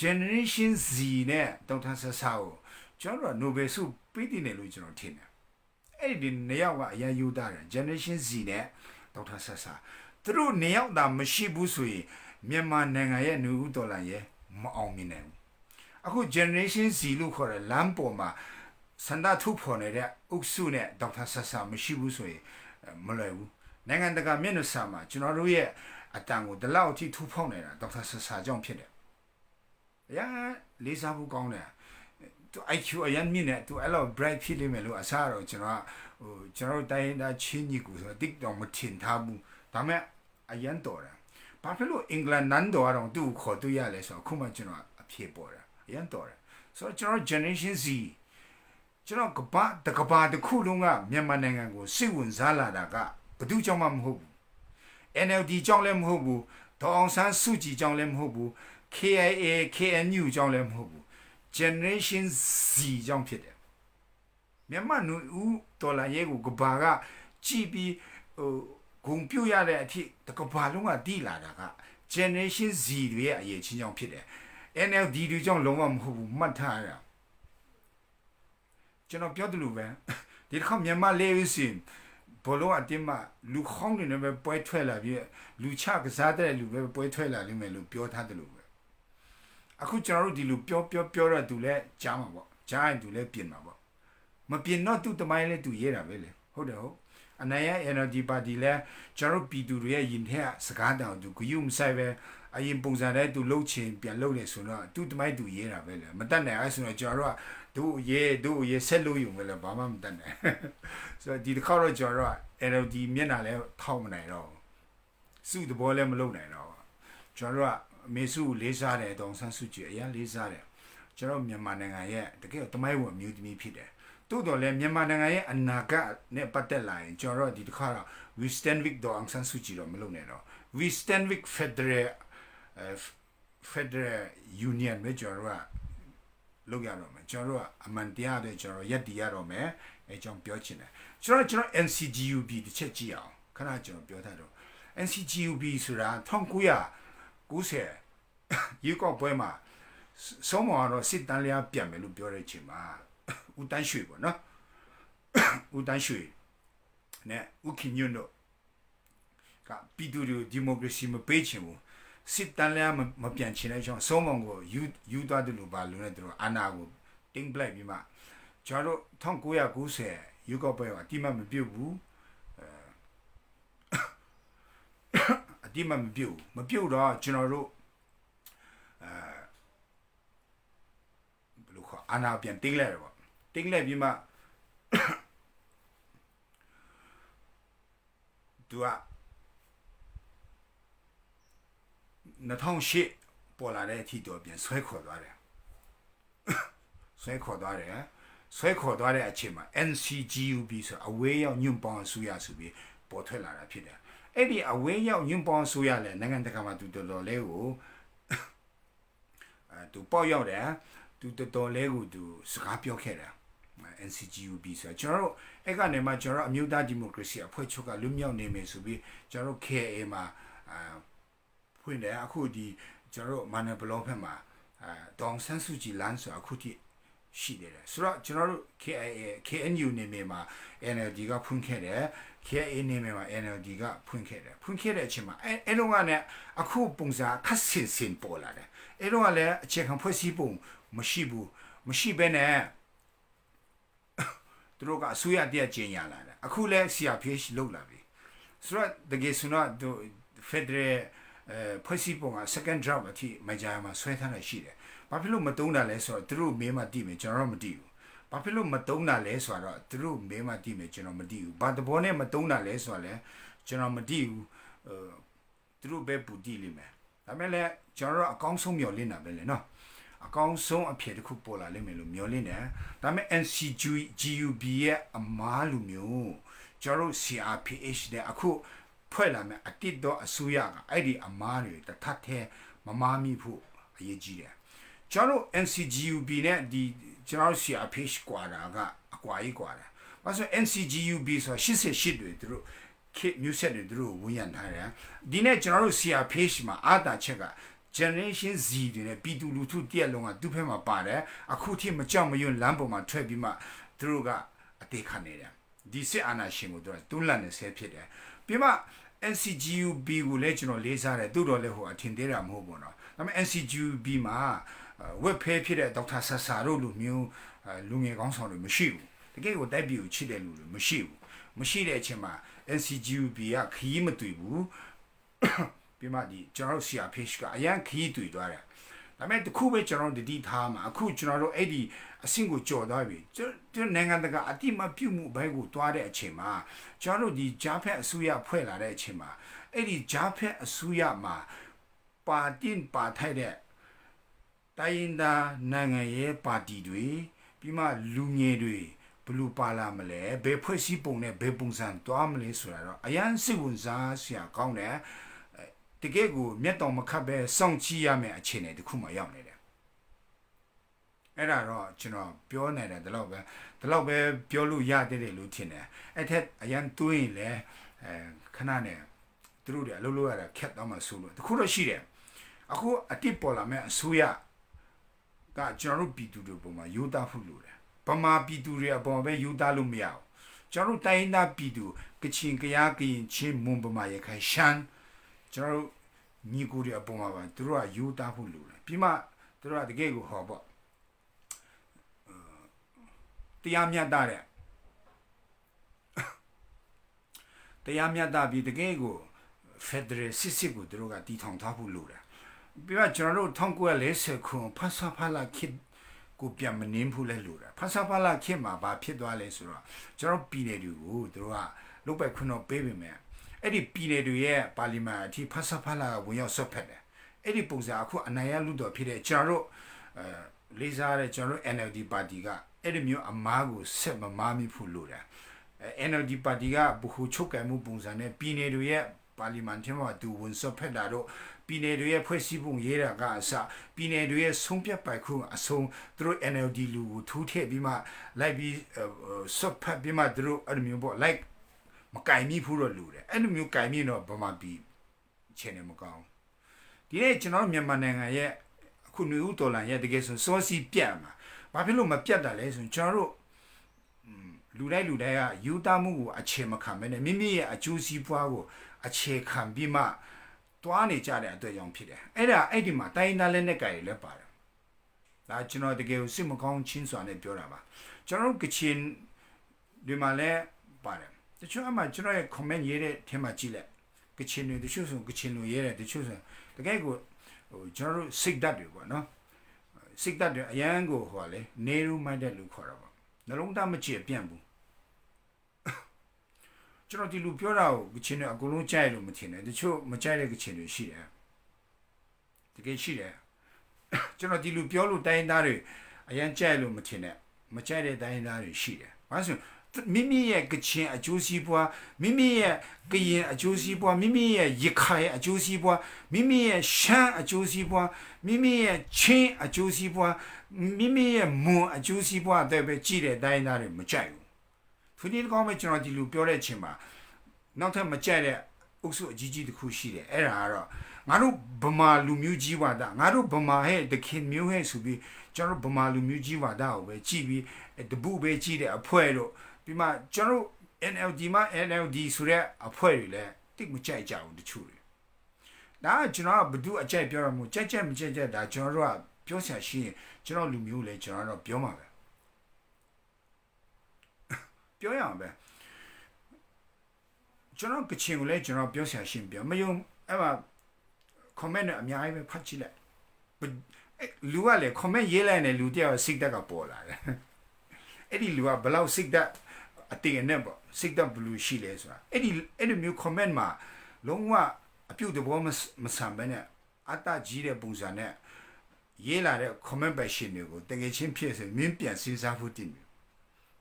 Generation Z နဲ့ဒေါက်တာဆဆာကိုကျွန်တော်နိုဘယ်ဆုပေးတယ်လို့ကျွန်တော်ထင်တယ်အဲ့ဒီနေရာကအရန်ယူတာတယ် Generation Z နဲ့ဒေါက်တာဆဆာသူတို့နေရောက်တာမရှိဘူးဆိုရင်မြန်မာနိုင်ငံရဲ့လူဦးဒေါ်လာရေးမအောင်မြင်နိုင်ဘူးအခု Generation Z လို့ခေါ်တဲ့လမ်းပေါ်မှာစန္ဒထုတ်ဖော်နေတဲ့အုပ်စုနဲ့ဒေါက်တာဆဆာမရှိဘူးဆိုရင်မလွယ်ဘူးနိုင်ငံတကာမျက်နှာစာမှာကျွန်တော်တို့ရဲ့အတန်ကိုဒီလောက်အထိထုတ်ဖော်နေတာဒေါက်တာဆဆာကြောင့်ဖြစ်တယ်။ရာလေးစားဖို့ကောင်းတယ်။ तू IQ အရင်မြင့်နေ तू အဲ့လို bright ဖြစ်လိမ့်မယ်လို့အစားတော့ကျွန်တော်တိုင်းတာချင်းကြီးကိုဆိုတော့တစ်တော့မထင်ထားဘူး။ဒါမဲ့အရင်တော်တယ်။ဘာဖြစ်လို့အင်္ဂလန်နန်းတော်အောင်သူ့ကိုခေါ်တွေ့ရလဲဆိုတော့ခုမှကျွန်တော်အဖြေပေါ်တယ်။အရင်တော်တယ်။ဆိုတော့ကျွန်တော် Generation Z ကျွန်တော်ကဘာတစ်ခုလုံးကမြန်မာနိုင်ငံကိုစိတ်ဝင်စားလာတာကဘယ်သူကြောင့်မှမဟုတ်ဘူး NLD ကြောင့်လည်းမဟုတ်ဘူးဒေါ်အောင်ဆန်းစုကြည်ကြောင့်လည်းမဟုတ်ဘူး KIA KNU ကြောင့်လည်းမဟုတ်ဘူး Generation Z ကြောင့်ဖြစ်တယ်မြန်မာနူဦးဒေါ်လာရဲကိုကဘာကကြည်ပြီးဂုံပြရတဲ့အထိကဘာလုံးကတိလာတာက Generation Z တွေရဲ့အရေးချင်းကြောင့်ဖြစ်တယ် NLD တွေကြောင့်လုံးဝမဟုတ်ဘူးမှတ်ထားရကျွန်တော်ပြောတယ်လို့ပဲဒီတစ်ခါမြန်မာလေးဦးစင်ဘောလုံးအတင်းမှာလူခေါင်းနေပဲပွဲထွက်လာပြီးလူချကစားတဲ့လူပဲပွဲထွက်လာလိမ့်မယ်လို့ပြောထားတယ်လို့ပဲအခုကျွန်တော်တို့ဒီလူပြောတော့သူလည်းကြားမှာပေါ့ကြားရင်သူလည်းပြင်မှာပေါ့မပြင်တော့သူတမိုင်းလည်းသူရေးတာပဲလေဟုတ်တယ်ဟုတ်အနိုင်ရ NLD ပါတီလည်းကျွန်တော်ပြည်သူတွေရဲ့ယင်ထဲစကားတောင်သူဂယုမဆိုင်ပဲအရင်ပုံစံနဲ့သူလှုပ်ချင်ပြန်လှုပ်နေဆိုတော့သူတမိုင်းသူရေးတာပဲလေမတတ်နိုင်အဲ့ဆိုတော့ကျွန်တော်တို့တို့ရေးဆက်လို့ယူမယ်လေဘာမှမတတ်နိုင်ဆိုတော့ဒီတစ်ခါတော့ကျွန်တော် NLD မျက်နှာလည်းထောက်မနိုင်တော့စုတဘောလည်းမလုပ်နိုင်တော့ကျွန်တော်အမေစုလေးစားတယ်တောင်ဆန်းစုကြည်အရင်လေးစားတယ်ကျွန်တော်မြန်မာနိုင်ငံရဲ့တကယ်တမိုင်းဝင်မျိုးသမီးဖြစ်တယ်တိုးတော်လည်းမြန်မာနိုင်ငံရဲ့အနာဂတ်နဲ့ပတ်သက်လာရင်ကျွန်တော်ဒီတစ်ခါတော့ we stand with တောင်ဆန်းစုကြည်တော့မလုပ်နိုင်တော့ we stand with federal union ပဲကျွန်တော်လုပ်ရတော့မယ်ကျွန်တော်အမှန်တရားတွေကျွန်တော်ရက်တည်ရတော့မယ်အဲကြောင့်ပြောချင်တယ်ကျွန်တော် NCGUB တစ်ချက်ကြည့်အောင်ခဏကျွန်တော်ပြောထားတော့ NCGUB ဆိုတာ1990ရေကောက်ပွဲမှာဆုံးမတော့စစ်တမ်းလျားပြန်မယ်လို့ပြောတဲ့အချိန်မှာဦးတန်းရွှေပေါ့နော်ဦးတန်းရွှေနဲ့ဦးခင်ညွန့်တို့ကပြည်သူတွေဒီမိုကရေစီမပေးချင်ဘူးစစ်တမ်းလည်းမပြန်ချင်တဲ့အကြောင်းဆုံးမကိုယူသွားတယ်လို့ပါလို့နဲ့တို့အာနာကိုတင်းပလိုက်ပြီးမှကျွန်တော်1990ယူကော့ပွဲကအတိမမပြုတ်ဘူးအတိမပြုတ်တော့ကျွန်တော်တို့ဘယ်လိုခေါ်အာနာပြန်တင်းလိုက်ရပေါ့တင်းလိုက်ပြီးမှသူက2008ပေါ်လာတဲ့အထိတော့ပြန်ဆွဲခေါ်သွားတယ်ဆွဲခေါ်သွားတဲ့အချိန်မှာ NCGUB ဆိုအဝေးရောက်ညွန့်ပေါင်းအစိုးရဆိုပြီးပေါ်ထွက်လာတာဖြစ်တယ်အဲ့ဒီအဝေးရောက်ညွန့်ပေါင်းအစိုးရလည်းနိုင်ငံတကာမှာသူတော်တော်လေးကိုသူပေါက်ရောက်တယ် သူတော်တော်လေးကိုသူစကားပြောခဲ့တာ NCGUB ဆိုကျွန်တော်တို့အဲ့ကနေမှကျွန်တော်အမျိုးသားဒီမိုကရေစီအဖွဲ့ချုပ်ကလွတ်မြောက်နေမယ်ဆိုပြီးကျွန်တော်တို့ KA မှာဖွင့်တယ်အခုဒီကျွန်တော်တို့မာနယ်ဘလော့ဖက်မှာတောင်ဆန်းစုကြည်လမ်းဆိုအခုထိရှိတယ်ဆိုတော့ကျွန်တော်တို့ KNU နေမြေမှာ NLD ကဖွင့်ခဲ့တယ် KA နေမြေမှာ NLD ကဖွင့်ခဲ့တယ်ဖွင့်ခဲ့တဲ့အချိန်မှာအဲ့တော့ကလည်းအခုပုံစံခက်ဆင်ပေါ်လာတယ်အဲ့တော့ကလည်းအခြေခံဖွဲ့စည်းပုံမရှိဘဲနဲ့သူတို့ကအစိုးရတည်းကျင်းရလာတယ်အခုလဲ CRPH လောက်လာပြီဆိုတော့တကယ်ဆိုတော့ Federal ဖွဲ့စည်းပုံက second draft အထိမကြာမှာဆွဲထားတာရှိတယ်ဘာဖြစ်လို့မတုံးတာလဲဆိုတော့သူတို့မေးမှတည်မယ်ကျွန်တော်မတည်ဘူးဘာဖြစ်လို့မတုံးတာလဲဆိုတော့သူတို့မေးမှတည်မယ်ကျွန်တော်မတည်ဘူးဘာတဘောနဲ့မတုံးတာလဲဆိုတော့လဲကျွန်တော်မတည်ဘူးသူတို့ပဲပူတည်လိမ့်မယ်ဒါပေမဲ့လည်းကျွန်တော်အကောင်းဆုံးမျှော်လင့်တာပဲလေနော်အကောင်းဆုံးအဖြစ်တစ်ခုပေါ်လာလိမ့်မယ်လို့မျှော်လင့်တယ်ဒါပေမဲ့ NCGUB ရဲ့အမားလူမျိုးကျွန်တော် CRPH တဲ့အခုဖွဲ့လာမယ်အတိတ်တော့အစိုးရကအဲ့ဒီအမားတွေတထထဲမမားမိဖို့အရေးကြီးတယ်ကျွန်တော် NCGUB နဲ့ဒီကျွန်တော် CRPH ကွာတာကအကွာကြီးကွာတယ်ဘာလို့ NCGUB ဆို88တွေသူတို့ခေမျိုးဆက်တွေသူတို့ဝန်ရံထားတယ်ဒီနေ့ကျွန်တော်တို့ CRPH မှာအာတာချက်က generation Z တွေနဲ့ပြည်သူလူထုတရက်လုံးကသူ့ဖက်မှာပါတယ်အခုထိမကြောက်မရွံ့လမ်းပေါ်မှာထွက်ပြီးမှသူတို့ကအသေးခံနေတယ်ဒီစစ်အာဏာရှင်ကိုသူကတွန်းလှန်နေဆဲဖြစ်တယ်ပြီးမှ NCGUB ကိုလည်းကျွန်တော်လေးစားတယ်သူတို့လည်းဟိုအထင်သေးတာမဟုတ်ဘူးเนาะဒါပေမဲ့ NCGUB မှာဝက်ဖဲဖြစ်တဲ့ဒေါက်တာဆဆာတို့လူမျိုးလူငယ်ကောင်းဆောင်တွေမရှိဘူးတကယ်ကိုတိုက်ပြည်ကိုချစ်တဲ့လူတွေမရှိတဲ့အချိန်မှာ NCGUB ကခရီးမတွေ့ဘူးပြီးမှဒီကျွန်တော်တို့ CRPH ကအရန်ခရီးတွေ့သွားတယ်ဒါပေမဲ့တခုပဲကျွန်တော်တို့တတိထားမှာအခုကျွန်တော်တို့အဲ့ဒီအဆင့်ကိုကြော်သွားပြီကျွန်တော်နိုင်ငံတကာအတိမပြုတ်မှုဘိုင်းကိုတွားတဲ့အချိန်မှာကျွန်တော်တို့ဒီဂျာဖက်အစိုးရဖွဲ့လာတဲ့အချိန်မှာအဲ့ဒီဂျာဖက်အစိုးရမှာပါထိုက်တဲ့တိုင်းဒေသနိုင်ငံရဲ့ပါတီတွေပြီးမှလူငယ်တွေဘလူပါလာမလဲဘယ်ဖွဲ့စည်းပုံနဲ့ဘယ်ပုံစံတွားမလဲဆိုတာတော့အရန်စိတ်ဝင်စားစရာကောင်းတယ်တကယ်ကိုမျက်တော်မခတ်ပဲစောင့်ကြည့်ရမယ်အခြေအနေတစ်ခုမှရောက်နေတယ်အဲ့ဒါတော့ကျွန်တော်ပြောနေတယ်ဒီလောက်ပဲပြောလို့ရတဲ့လို့ထင်တယ်အဲ့ထက်အရန်တွေးရင်လည်းခဏနဲ့သူတို့တွေအလုပ်လုပ်ရတာခက်တော့မှဆိုလို့တခုတော့ရှိတယ်အခုအတိပေါ်လာမဲ့အစိုးရကကျွန်တော်တို့ပြည်သူတွေပုံမှာယူသားဖို့လိုတယ်ဗမာပြည်သူတွေအပေါ်ပဲယူသားလို့မရဘူးကျွန်တော်တို့တိုင်းသားပြည်သူကချင်ကယားကရင်ချင်းမွန်ဗမာရခိုင်ရှမ်းကျွန်တော်တို့ညီကိုတွေအပေါ်မှာပါသူတို့ကယူသားဖို့လိုတယ်ပြီးမှသူတို့ကတကယ်ကိုဟောပေါ့တရားမျှတတဲ့ပြီးတကယ်ကို Federal စစ်ကိုသူတို့ကတည်ထောင်ထားဖို့လိုတယ်ပြီးတော့ကျွန်တော်တို့1940ခုဖဆဖလာခေတ်ကိုပြန်မနှင်းဖို့လဲလိုတယ်ဖဆဖလာခေတ်မှာဘာဖြစ်သွားလဲဆိုတော့ကျွန်တော်ပြည်နယ်တွေကိုသူတို့ကလုတ်ပိုက်ခွင့်တော့ပေးပေမဲ့အဲ့ဒီပြည်နယ်တွေရဲ့ပါလီမန်အထိဖဆဖလာကဝင်ရောက်ဆွတ်ဖက်တယ်အဲ့ဒီပုံစံအခုအနိုင်ရလူတော်ဖြစ်တဲ့ကျွန်တော်တို့လေးစားတဲ့ကျွန်တော်တို့ NLD ပါတီကအဲ့ဒီမျိုးအမားကိုဆက်မမားမိဖို့လိုတယ် NLD ပါတီကဘခုချုပ်ကံမှုပုံစံနဲ့ပြည်နယ်တွေရဲ့ပါလီမန်ထဲမှာသူဝင်ဆွတ်ဖက်တာတော့ပြည်နယ်တွေရဲ့ဖွဲ့စည်းပုံရေးတာကအစပြည်နယ်တွေရဲ့ဆုံးဖြတ်ပိုင်ခွင့်အဆုံးသူတို့ NLD လူကိုထူးထည့်ပြီးမှလိုက်ပြီးဆွတ်ဖက်ပြီးမှသူတို့အဲ့လိုမျိုးပေါ့ like မကင်မိဖို့တော့လူတယ်အဲ့လိုမျိုးကင်မိတော့ဗမာပြည်ချင်တယ်မကောင်းဒီနေ့ကျွန်တော်မြန်မာနိုင်ငံရဲ့အခုနေဦးတော်လန်ရဲ့တကယ်ဆိုစောစီပြတ်မှာဘာဖြစ်လို့မပြတ်တာလဲဆိုရင်ကျွန်တော်တို့လူတိုင်းကယူသားမှုကိုအခြေမခံဘဲနဲ့မိမိရဲ့အကျိုးစီးပွားကိုအခြေခံပြီးမှတွားနေကြတဲ့အတွက်ကြောင့်ဖြစ်တယ်အဲ့ဒီမှာတိုင်းသားလက်နက်ကိုင်တွေလည်းပါတယ်ဒါကျွန်တော်တကယ်ကိုစစ်မကောင်းချင်းစွာနဲ့ပြောတာပါကျွန်တော်တို့ကချင်ဒီမှာလည်းပါတယ်တချို့အမှကျွန်တော်ရဲ့ comment ရေးတဲ့ထဲမှာကြည့်လိုက်ကချင်တွေတချို့ဆိုကချင်လူရေးတယ်တချို့ဆိုတကယ်ကိုဟိုကျွန်တော်တို့စိတ်ဓာတ်တွေပေါ့နော်စိတ်ဓာတ်တွေအရန်ကိုဟောလေနေရူမိုက်တဲ့လူခေါ်တာပေါ့နှလုံးသားမကြည့်ပြန့်ဘူးကျွန်တော်ဒီလူပြောတာကိုကချင်တွေအကုန်လုံးကြိုက်လို့မထင်နဲ့တချို့မကြိုက်တဲ့ကချင်တွေရှိတယ်တကယ်ရှိတယ်ကျွန်တော်ဒီလူပြောလို့တိုင်းသားတွေအရန်ကြိုက်လို့မထင်နဲ့မကြိုက်တဲ့တိုင်းသားတွေရှိတယ်ဘာလို့ မိမိရဲ့ကချင်အကျိုးစီးပွားမိမိရဲ့ကရင်အကျိုးစီးပွားမိမိရဲ့ရခိုင်အကျိုးစီးပွားမိမိရဲ့ရှမ်းအကျိုးစီးပွားမိမိရဲ့ချင်းအကျိုးစီးပွားမိမိရဲ့မွန်အကျိုးစီးပွားတဲ့ပဲကြည့်တဲ့တိုင်းသားတွေမကြိုက်ဘူးသူဒီကောင်းမဲ့ကျွန်တော်ဒီလူပြောတဲ့အချိန်မှာနောက်ထပ်မကြိုက်တဲ့အုပ်စုအကြီးကြီးတစ်ခုရှိတယ်အဲ့ဒါကတော့ငါတို့ဗမာလူမျိုးကြီးဝါဒငါတို့ဗမာဟဲ့တခင်မျိုးဟဲ့ဆိုပြီးကျွန်တော်ဗမာလူမျိုးကြီးဝါဒကိုပဲကြည့်ပြီးတပုပဲကြည့်တဲ့အဖွဲတို့ဒီမှာကျွန်တော် NLD မှာ NLD ဆိုတဲ့အဖွဲတွေလည်းတိတ်မကြိုက်ကြဘူးတချို့တွေဒါကကျွန်တော်ကဘသူအကြိုက်ပြောရမို့ကြက်ကြက်မကြက်ကြက်ဒါကျွန်တော်တို့ကပြောဆရာရှိရင်ကျွန်တော်လူမျိုးလည်းကျွန်တော်တော့ပြောမှာပဲပြောရအောင်ပဲကျွန်တော်ကချင်ကိုလည်းကျွန်တော်ပြောဆရာရှိရင်ပြောမယုံအဲ့မှာ comment နဲ့အများကြီးပဲဖတ်ကြည့်လိုက်လူကလည်း comment ရေးလိုက်နေလူတယောက်စိတ်တက်ကပေါ်လာတယ်အဲ့ဒီလူကဘလောက်စိတ်သက်အတင်နဲ့ပေါ့စိတ်သက်ဘလူးရှိလဲဆိုတာအဲ့ဒီမျိုး comment မှာလုံးဝအပြုတ်တဘောမဆန်ဘဲနဲ့အတကြီးတဲ့ပုံစံနဲ့ရေးလာတဲ့ comment ပဲရှင်တွေကိုတကယ်ချင်းဖြစ်စေမင်းပြန်စဉ်းစားဖို့တင်တယ်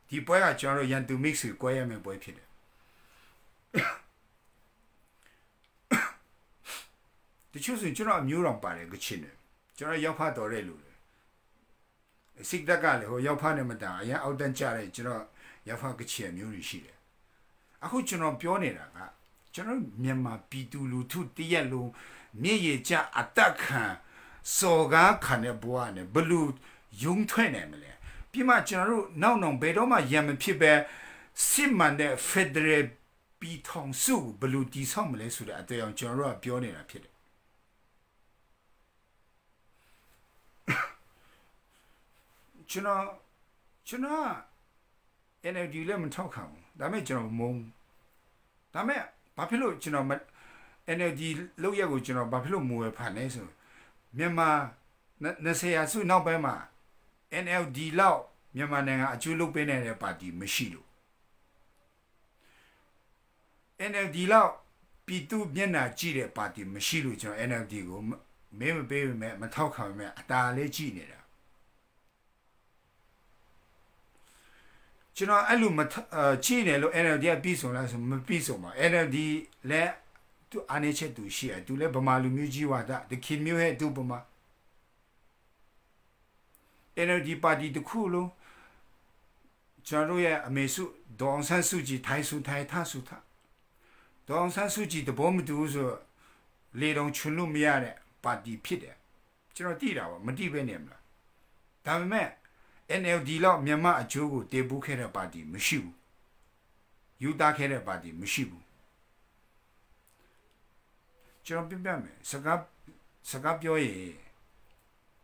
ဒီပွဲကကျွန်တော်ရန်သူ mix ကိုကြွယ်ရမယ်ပွဲဖြစ်တယ်တချို့ဆိုကျွန်တော်အမျိုးတော်ပါတယ်ကချင်တယ်ကျွန်တော်ရောက်ဖတ်တော်တဲ့လူတွေစိတ်တက်ကလည်းဟိုရောက်ဖတ်နေမှတာအရင်အောက်တန်းကြတဲ့ကျွန်တော်ရောက်ဖတ်ကချင်မျိုးတွေရှိတယ်အခုကျွန်တော်ပြောနေတာကကျွန်တော်မြန်မာပြည်သူလူထုတရက်လုံးမြေရကြအတက်ခံစော်ကားခံတဲ့ဘဝနဲ့ဘလူယုံထွက်နိုင်မလဲပြီးမှကျွန်တော်တို့နောက်ဘယ်တော့မှရံမဖြစ်ပဲစစ်မှန်တဲ့ Federal ပြည်ထောင်စုဘလူတည်ဆောက်မလဲဆိုတဲ့အတေအောင်ကျွန်တော်တို့ကပြောနေတာဖြစ်တယ်ကျွန်တော် NLD လည်းမထောက်ခံဘူးဒါပေမဲ့ကျွန်တော်မုန်းဒါပေမဲ့ဘာဖြစ်လို့ကျွန်တော် NLD လောက်ရက်ကိုကျွန်တော်ဘာဖြစ်လို့မူဝဲဖန်လဲဆိုမြန်မာ20ရာစုနောက်ပိုင်းမှာ NLD လောက်မြန်မာနိုင်ငံအကျိုးလုပ်ပေးနေတဲ့ပါတီမရှိလို့ NLD လောက်ပြည်သူမျက်နှာကြည့်တဲ့ပါတီမရှိလို့ကျွန်တော် NLD ကိုမင်းမပေးပေမဲ့မထောက်ခံပေမဲ့အတားလေးကြည့်နေတာကျွန်တော်အဲ့လိုကြည့်နေလို့ NLD ကပြီးဆုံးလားဆိုမပြီးဆုံးပါ NLD လည်းသူအနေချက်သူရှိတယ်သူလည်းဗမာလူမျိုးကြီးဝါဒတခင်မျိုးဟဲ့သူဗမာ NLD ပါတီတခုလုံးကျွန်တော်ရဲ့အမေစုဒေါအောင်ဆန်းစုကြည်ထိုင်စုထိုင်ထစုထဒေါအောင်ဆန်းစုကြည်တဘောမတူဆိုလေတုံချွန်းလို့မရတဲ့ပါတီဖြစ်တယ်ကျွန်တော်သိတာပါမသိပဲနေမလားဒါပေမဲ့NLD လောက်မြန်မာအကျိုးကိုတည်ပိုးခဲ့တဲ့ပါတီမရှိဘူးယူသားခဲ့တဲ့ပါတီမရှိဘူးကျွန်တော်ပြမယ်စကားပြောရင်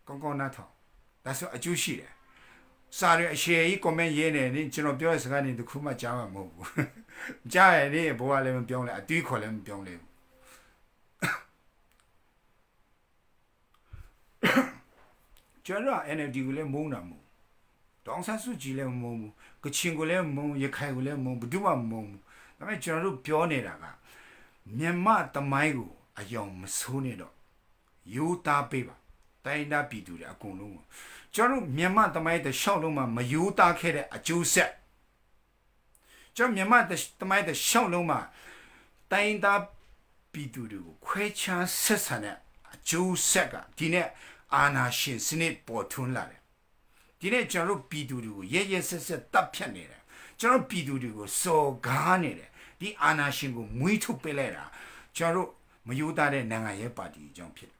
ကောင်းနားထောင်ဒါဆိုအကျိုးရှိတယ်စာရအရှယ်ကြီး comment ရေးနေတယ်ကျွန်တော်ပြောတဲ့စကားတွေတခုမှကြားမှာမဟုတ်ဘူးကြားရတဲ့ဘဝလည်းမပြောင်းလဲအတွေးခေါ်လည်းမပြောင်းလဲဘူးကျွန်တော် NLD ကိုလည်းမုန်းတာမဟုတ်ဒေါအောင်ဆန်းစုကြည်လည်းမုန်းဘူးကချင်ကိုလည်းမုန်းရခိုင်ကိုလည်းမုန်းဘယ်သူမှမုန်းဘူးဒါပေမဲ့ကျွန်တော်တို့ပြောနေတာကမြန်မာတမိုင်းကိုအယောင်မဆိုးနေတော့ယူသားပေးပါတိုင်းသားပြည်သူတွေအကုန်လုံးကိုကျွန်တော်မြန်မာတမိုင်းတစ်လျှောက်လုံးမှာမယူသားခဲ့တဲ့အကျိုးဆက်ကျွန်တော်မြန်မာတမိုင်းတစ်လျှောက်လုံးမှာတိုင်းသားပြည်သူတွေကိုခွဲခြားဆက်ဆံတဲ့အကျိုးဆက်ကဒီနေ့အာဏာရှင်စနစ်ပေါ်ထွန်းလာတယ်ဒီနေ့ကျွန်တော်ပြည်သူတွေကိုရဲဆက်တပ်ဖြတ်နေတယ်ကျွန်တော်ပြည်သူတွေကိုစော်ကားနေတယ်ဒီအာဏာရှင်ကိုမွေးထုတ်ပေးလိုက်တာကျွန်တော်မယိုးသားတဲ့နိုင်ငံရေးပါတီအကြောင်းဖြစ်တယ်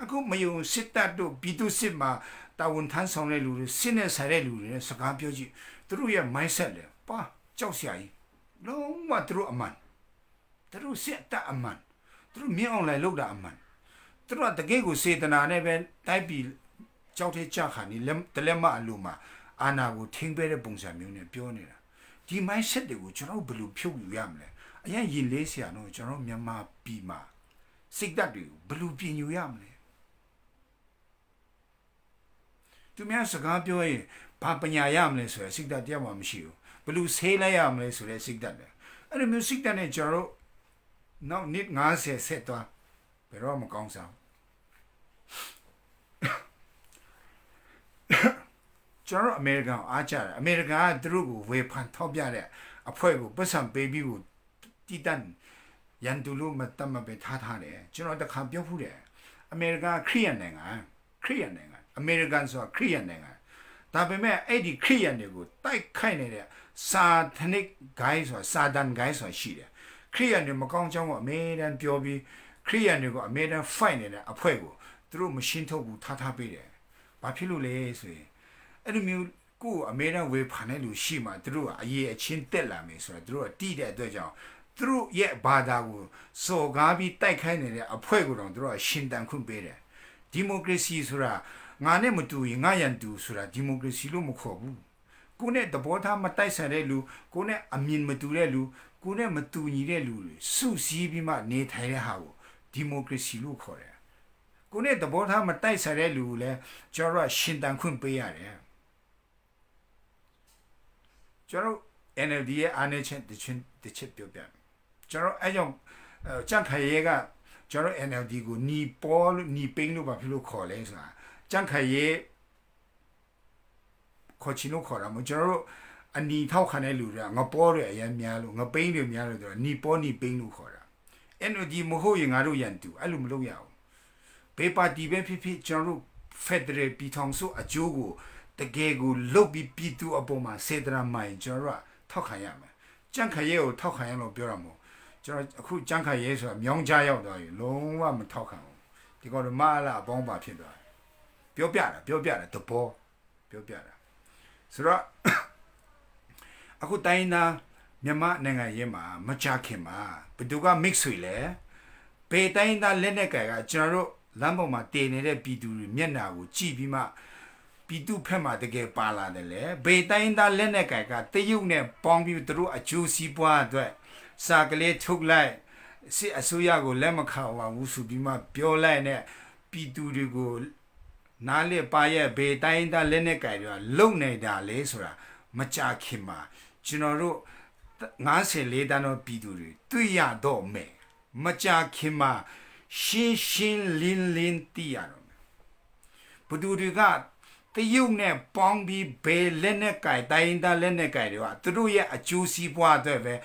အခုမယုံစစ်တပ်တို့ပြည်သူစစ်မှာတာဝန်ထမ်းဆောင်တဲ့လူတွေစစ်နဲ့ဆိုင်တဲ့လူတွေနဲ့စကားပြောကြည့်သူတို့ရဲ့ mindset လေပါကြောက်စရာကြီးလုံးဝသူတို့အမှန်သူတို့စစ်တပ်အမှန်သူတို့မြင်အောင်လိုက်လုပ်တာအမှန်သူတို့တကယ်ကိုစေတနာနဲ့ပဲတိုက်ပြီးကြောက်တဲ့ကြခါနေတလက်မအလိုမှာအာနာကိုထင်းပေးတဲ့ပုံစံမျိုးနဲ့ပြောနေတာဒီ mindset တွေကိုကျွန်တော်ဘယ်လိုဖြုတ်ယူရမလဲအရင်ရင်လေးဆရာတော့ကျွန်တော်မြန်မာပြည်မှာစိတ်ဓာတ်တွေကိုဘယ်လိုပြင်ယူရမလဲသူများစကားပြောရင်ဘာပညာရမလဲဆိုရယ်စိတ်ဓာတ်တရားမှမရှိဘူးဘယ်လိုဆေးလိုက်ရမလဲဆိုတဲ့စိတ်ဓာတ်လေအဲ့လိုမျိုးစိတ်ဓာတ်နဲ့ကျွန်တော်နောက်နှစ်90ဆက်သွားဘယ်တော့မကောင်းစား ကျွန်တော်အမေရိကန်အားကြတယ်အမေရိကန်ကသူတို့ကိုဝေဖန်ထောက်ပြတဲ့အဖွဲကိုပတ်စံပေးပြီးကိုတီတန်ရန်တူလို့မတတ်မပဲထားတယ်ကျွန်တော်တခါပြောဖူးတယ်အမေရိကန်ခရီးယန်နိုင်ငံအမေရိကန်ဆိုတာခရီးယန်နိုင်ငံဒါပေမဲ့အဲ့ဒီခရီးယန်တွေကိုတိုက်ခိုက်နေတဲ့စာသနစ်ဂိုင်းဆိုတာစာဒန်ဂိုင်းဆိုတာရှိတယ်ခရီးယန်တွေမကောင်းကြောင်းကိုအမေရိကန်ပြောပြီးခရီးယန်တွေကိုအမေရိကန် fight နေတဲ့အဖွဲကိုသူတို့မရှင်းထုတ်ဘူးထားပေးတယ်ဘာဖြစ်လို့လဲဆိုရင်အဲ့လိုမျိုးကိုအမေရိကန်ဝေဖန်တဲ့လူရှိမှသူတို့ကအရေးအချင်းတက်လာမယ်ဆိုတော့သူတို့ကတီးတဲ့အတွက်ကြောင့်သူတို့ရဲ့ဘာသာကိုစော်ကားပြီးတိုက်ခိုက်နေတဲ့အဖွဲကိုတော့သူတို့ကရှင်းတန်ခွင့်ပေးတယ်ဒီမိုကရေစီဆိုတာငါနဲ့မတူရင်ငါရန်တူဆိုတာဒီမိုကရေစီလို့မခေါ်ဘူးကိုနဲ့သဘောထားမတိုက်ဆိုင်တဲ့လူကိုနဲ့အမြင်မတူတဲ့လူကိုနဲ့မတူညီတဲ့လူတွေစုစည်းပြီးမှနေထိုင်တဲ့ဟာကိုဒီမိုကရေစီလို့ခေါ်တယ်ကိုနဲ့သဘောထားမတိုက်ဆိုင်တဲ့လူကိုလည်းကျွန်တော်ကရှင်းတန်ခွင့်ပေးရတယ်ကျွန်တော် NLD ရဲ့အားနည်းချက်တစ်ချက်ပြောပြကျွန်တော်အဲ့ကြောင့်ကြံ့ခိုင်ရဲကကျွန်တော် NLD ကိုနီပေါ်လို့နီပိန်းလို့ဘာဖြစ်လို့ခေါ်လဲဆိုတာကြံ့ခိုင်ရဲခေါ်ချင်လို့ခေါ်တာမဟုတ်ကျွန်တော်အနီထောက်ခံတဲ့လူတွေကငပေါ်တွေအရင်များလို့ငပိန်းတွေများလို့ဆိုတော့နီပေါ်နီပိန်းလို့ခေါ်တာ NLD မဟုတ်ရင်ငါတို့ရန်တူအဲ့လိုမလုပ်ရဘူးဘေးပါတီပဲဖြစ်ဖြစ်ကျွန်တော်ဖက်ဒရယ်ပြည်ထောင်စုအကျိုးကိုတကယ်ကိုလုတ်ပြီးပြည်သူအပေါ်မှာစေတနာမှန်ကျွန်တော်ကထောက်ခံရမယ်ကြံ့ခိုင်ရဲကိုထောက်ခံရလို့ပြောရမှာကျွန်တော်အခုကြံ့ခိုင်ရဲဆိုတာမြောင်းကြားရောက်သွားပြီလုံးဝမထောက်ခံဘူးဒီကောင်တော့မအလားအပေါင်းပါဖြစ်သွားတယ်ပြောပြတာတဘောပြောပြတာဆိုတော့အခုတိုင်းသားမြန်မာနိုင်ငံရေးမှာမကြခင်မှာဘယ်သူက mix ဆွေလဲဘေးတိုင်းသားလက်နဲ့ကြိုင်ကကျွန်တော်တို့လမ်းပေါ်မှာတည်နေတဲ့ပြည်သူတွေမျက်နှာကိုကြည့်ပြီးမှပြည်သူဖက်မှာတကယ်ပါလာတယ်လေဘေးတိုင်းသားလက်နဲ့ကြိုင်ကတရုတ်နဲ့ပေါင်းပြီးသူတို့အကျိုးစီးပွားအတွက်စာကလေးထုတ်လိုက်စစ်အစိုးရကိုလက်မခံပါဘူးဆိုပြီးမှပြောလိုက်နဲ့ပြည်သူတွေကိုနားလေပါရဲ့ဘေးတိုင်းသားလက်နဲ့ကြိုင်တွေကလုံနေတာလေဆိုတာမကြခင်မှာကျွန်တော်တို့54တန်းသောပြည်သူတွေတွေ့ရတော့မယ်မကြခင်မှာရှင်းလင်းသိရတော့မယ်ဘသူတွေကတရုတ်နဲ့ပေါင်းပြီးဘယ်လက်နဲ့ကြိုင်တိုင်းသားလက်နဲ့ကြိုင်တွေကသူတို့ရဲ့အကျိုးစီးပွားအတွက်ပဲ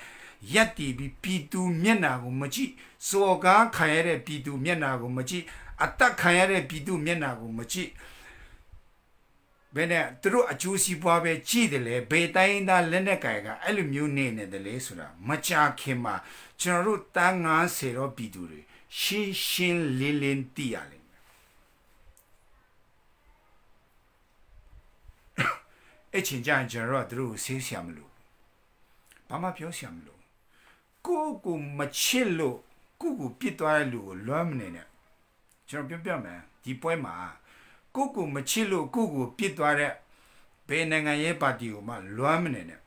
ရက်တီပြီးပြည်သူမျက်နှာကိုမကြည့်စော်ကားခံရတဲ့ပြည်သူမျက်နှာကိုမကြည့်အသက်ခံရတဲ့ပြည်သူမျက်နှာကိုမကြည့်ဘယ်နဲ့သူတို့အကျိုးစီးပွားပဲကြည့်တယ်လေဘေးတိုင်းသားလက်နဲ့ကြိုင်ကအဲ့လိုမျိုးနေတယ်လေဆိုတာမကြခင်မှာကျွန်တော်တို့တန်း90တော့ပြည်သူတွေရှင်းလင်းသိရလိမ့်မယ်အချင်းကြကျွန်တော်တို့တို့ဆေးဆရာမလို့ဘာမှပြောဆရာမလို့ကိုမချစ်လို့ကိုပြစ်သွားတဲ့လူကိုလွမ်းမနေနဲ့ကျွန်တော်ပြောမယ်ဒီပွဲမှာကိုမချစ်လို့ကိုပြစ်သွားတဲ့ဘယ်နိုင်ငံရေးပါတီကိုမှလွမ်းမနေနဲ့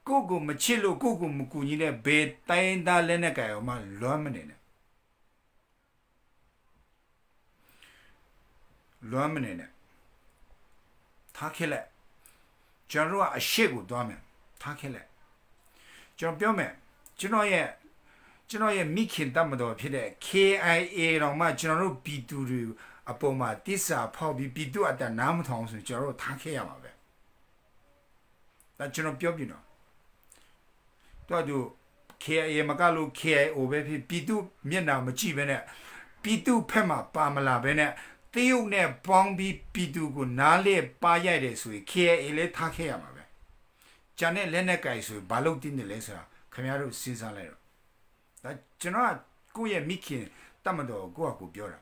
ကိုမချစ်လို့ကိုမကူညီတဲ့ဘယ်တိုင်းသားလက်နက်ကိုင်ကိုမှလွမ်းမနေနဲ့ထားခဲ့လိုက်ကျွန်တော်ကအရှိကိုသွားမယ်ထားခဲ့လိုက်ကျွန်တော်ပြောမယ်ကျွန်တော်ရဲ့မိခင်တတ်မတော်ဖြစ်တဲ့ KIA တော့မှကျွန်တော်တို့ပြည်သူတွေအပေါ်မှာတစ္ဆာဖောက်ပြီးပြည်သူအတနားမထောင်ဆိုကျွန်တော်တို့ထားခဲ့ရမှာပဲဒါကျွန်တော်ပြောပြတော့တို့ KIA မကလို့ KIO ပဲဖြစ်ပြည်သူမျက်နှာမကြည့်ပဲနဲ့ပြည်သူဖက်မှာပါမလာပဲနဲ့တရုတ်နဲ့ပေါင်းပြီးပြည်သူကိုနားလေပါရိုက်တယ်ဆိုရင် KIA လည်းထားခဲ့ရမှာပဲကျန်တဲ့လက်နက်ကိုင်ဆိုဘာလို့တင်းတယ်လဲဆိုတာခင်ဗျားတို့စဉ်းစားလိုက်တော့ဒါကျွန်တော်ကကိုယ့်ရဲ့မိခင်တတ်မတော်ကိုယ့်အကူပြောတာ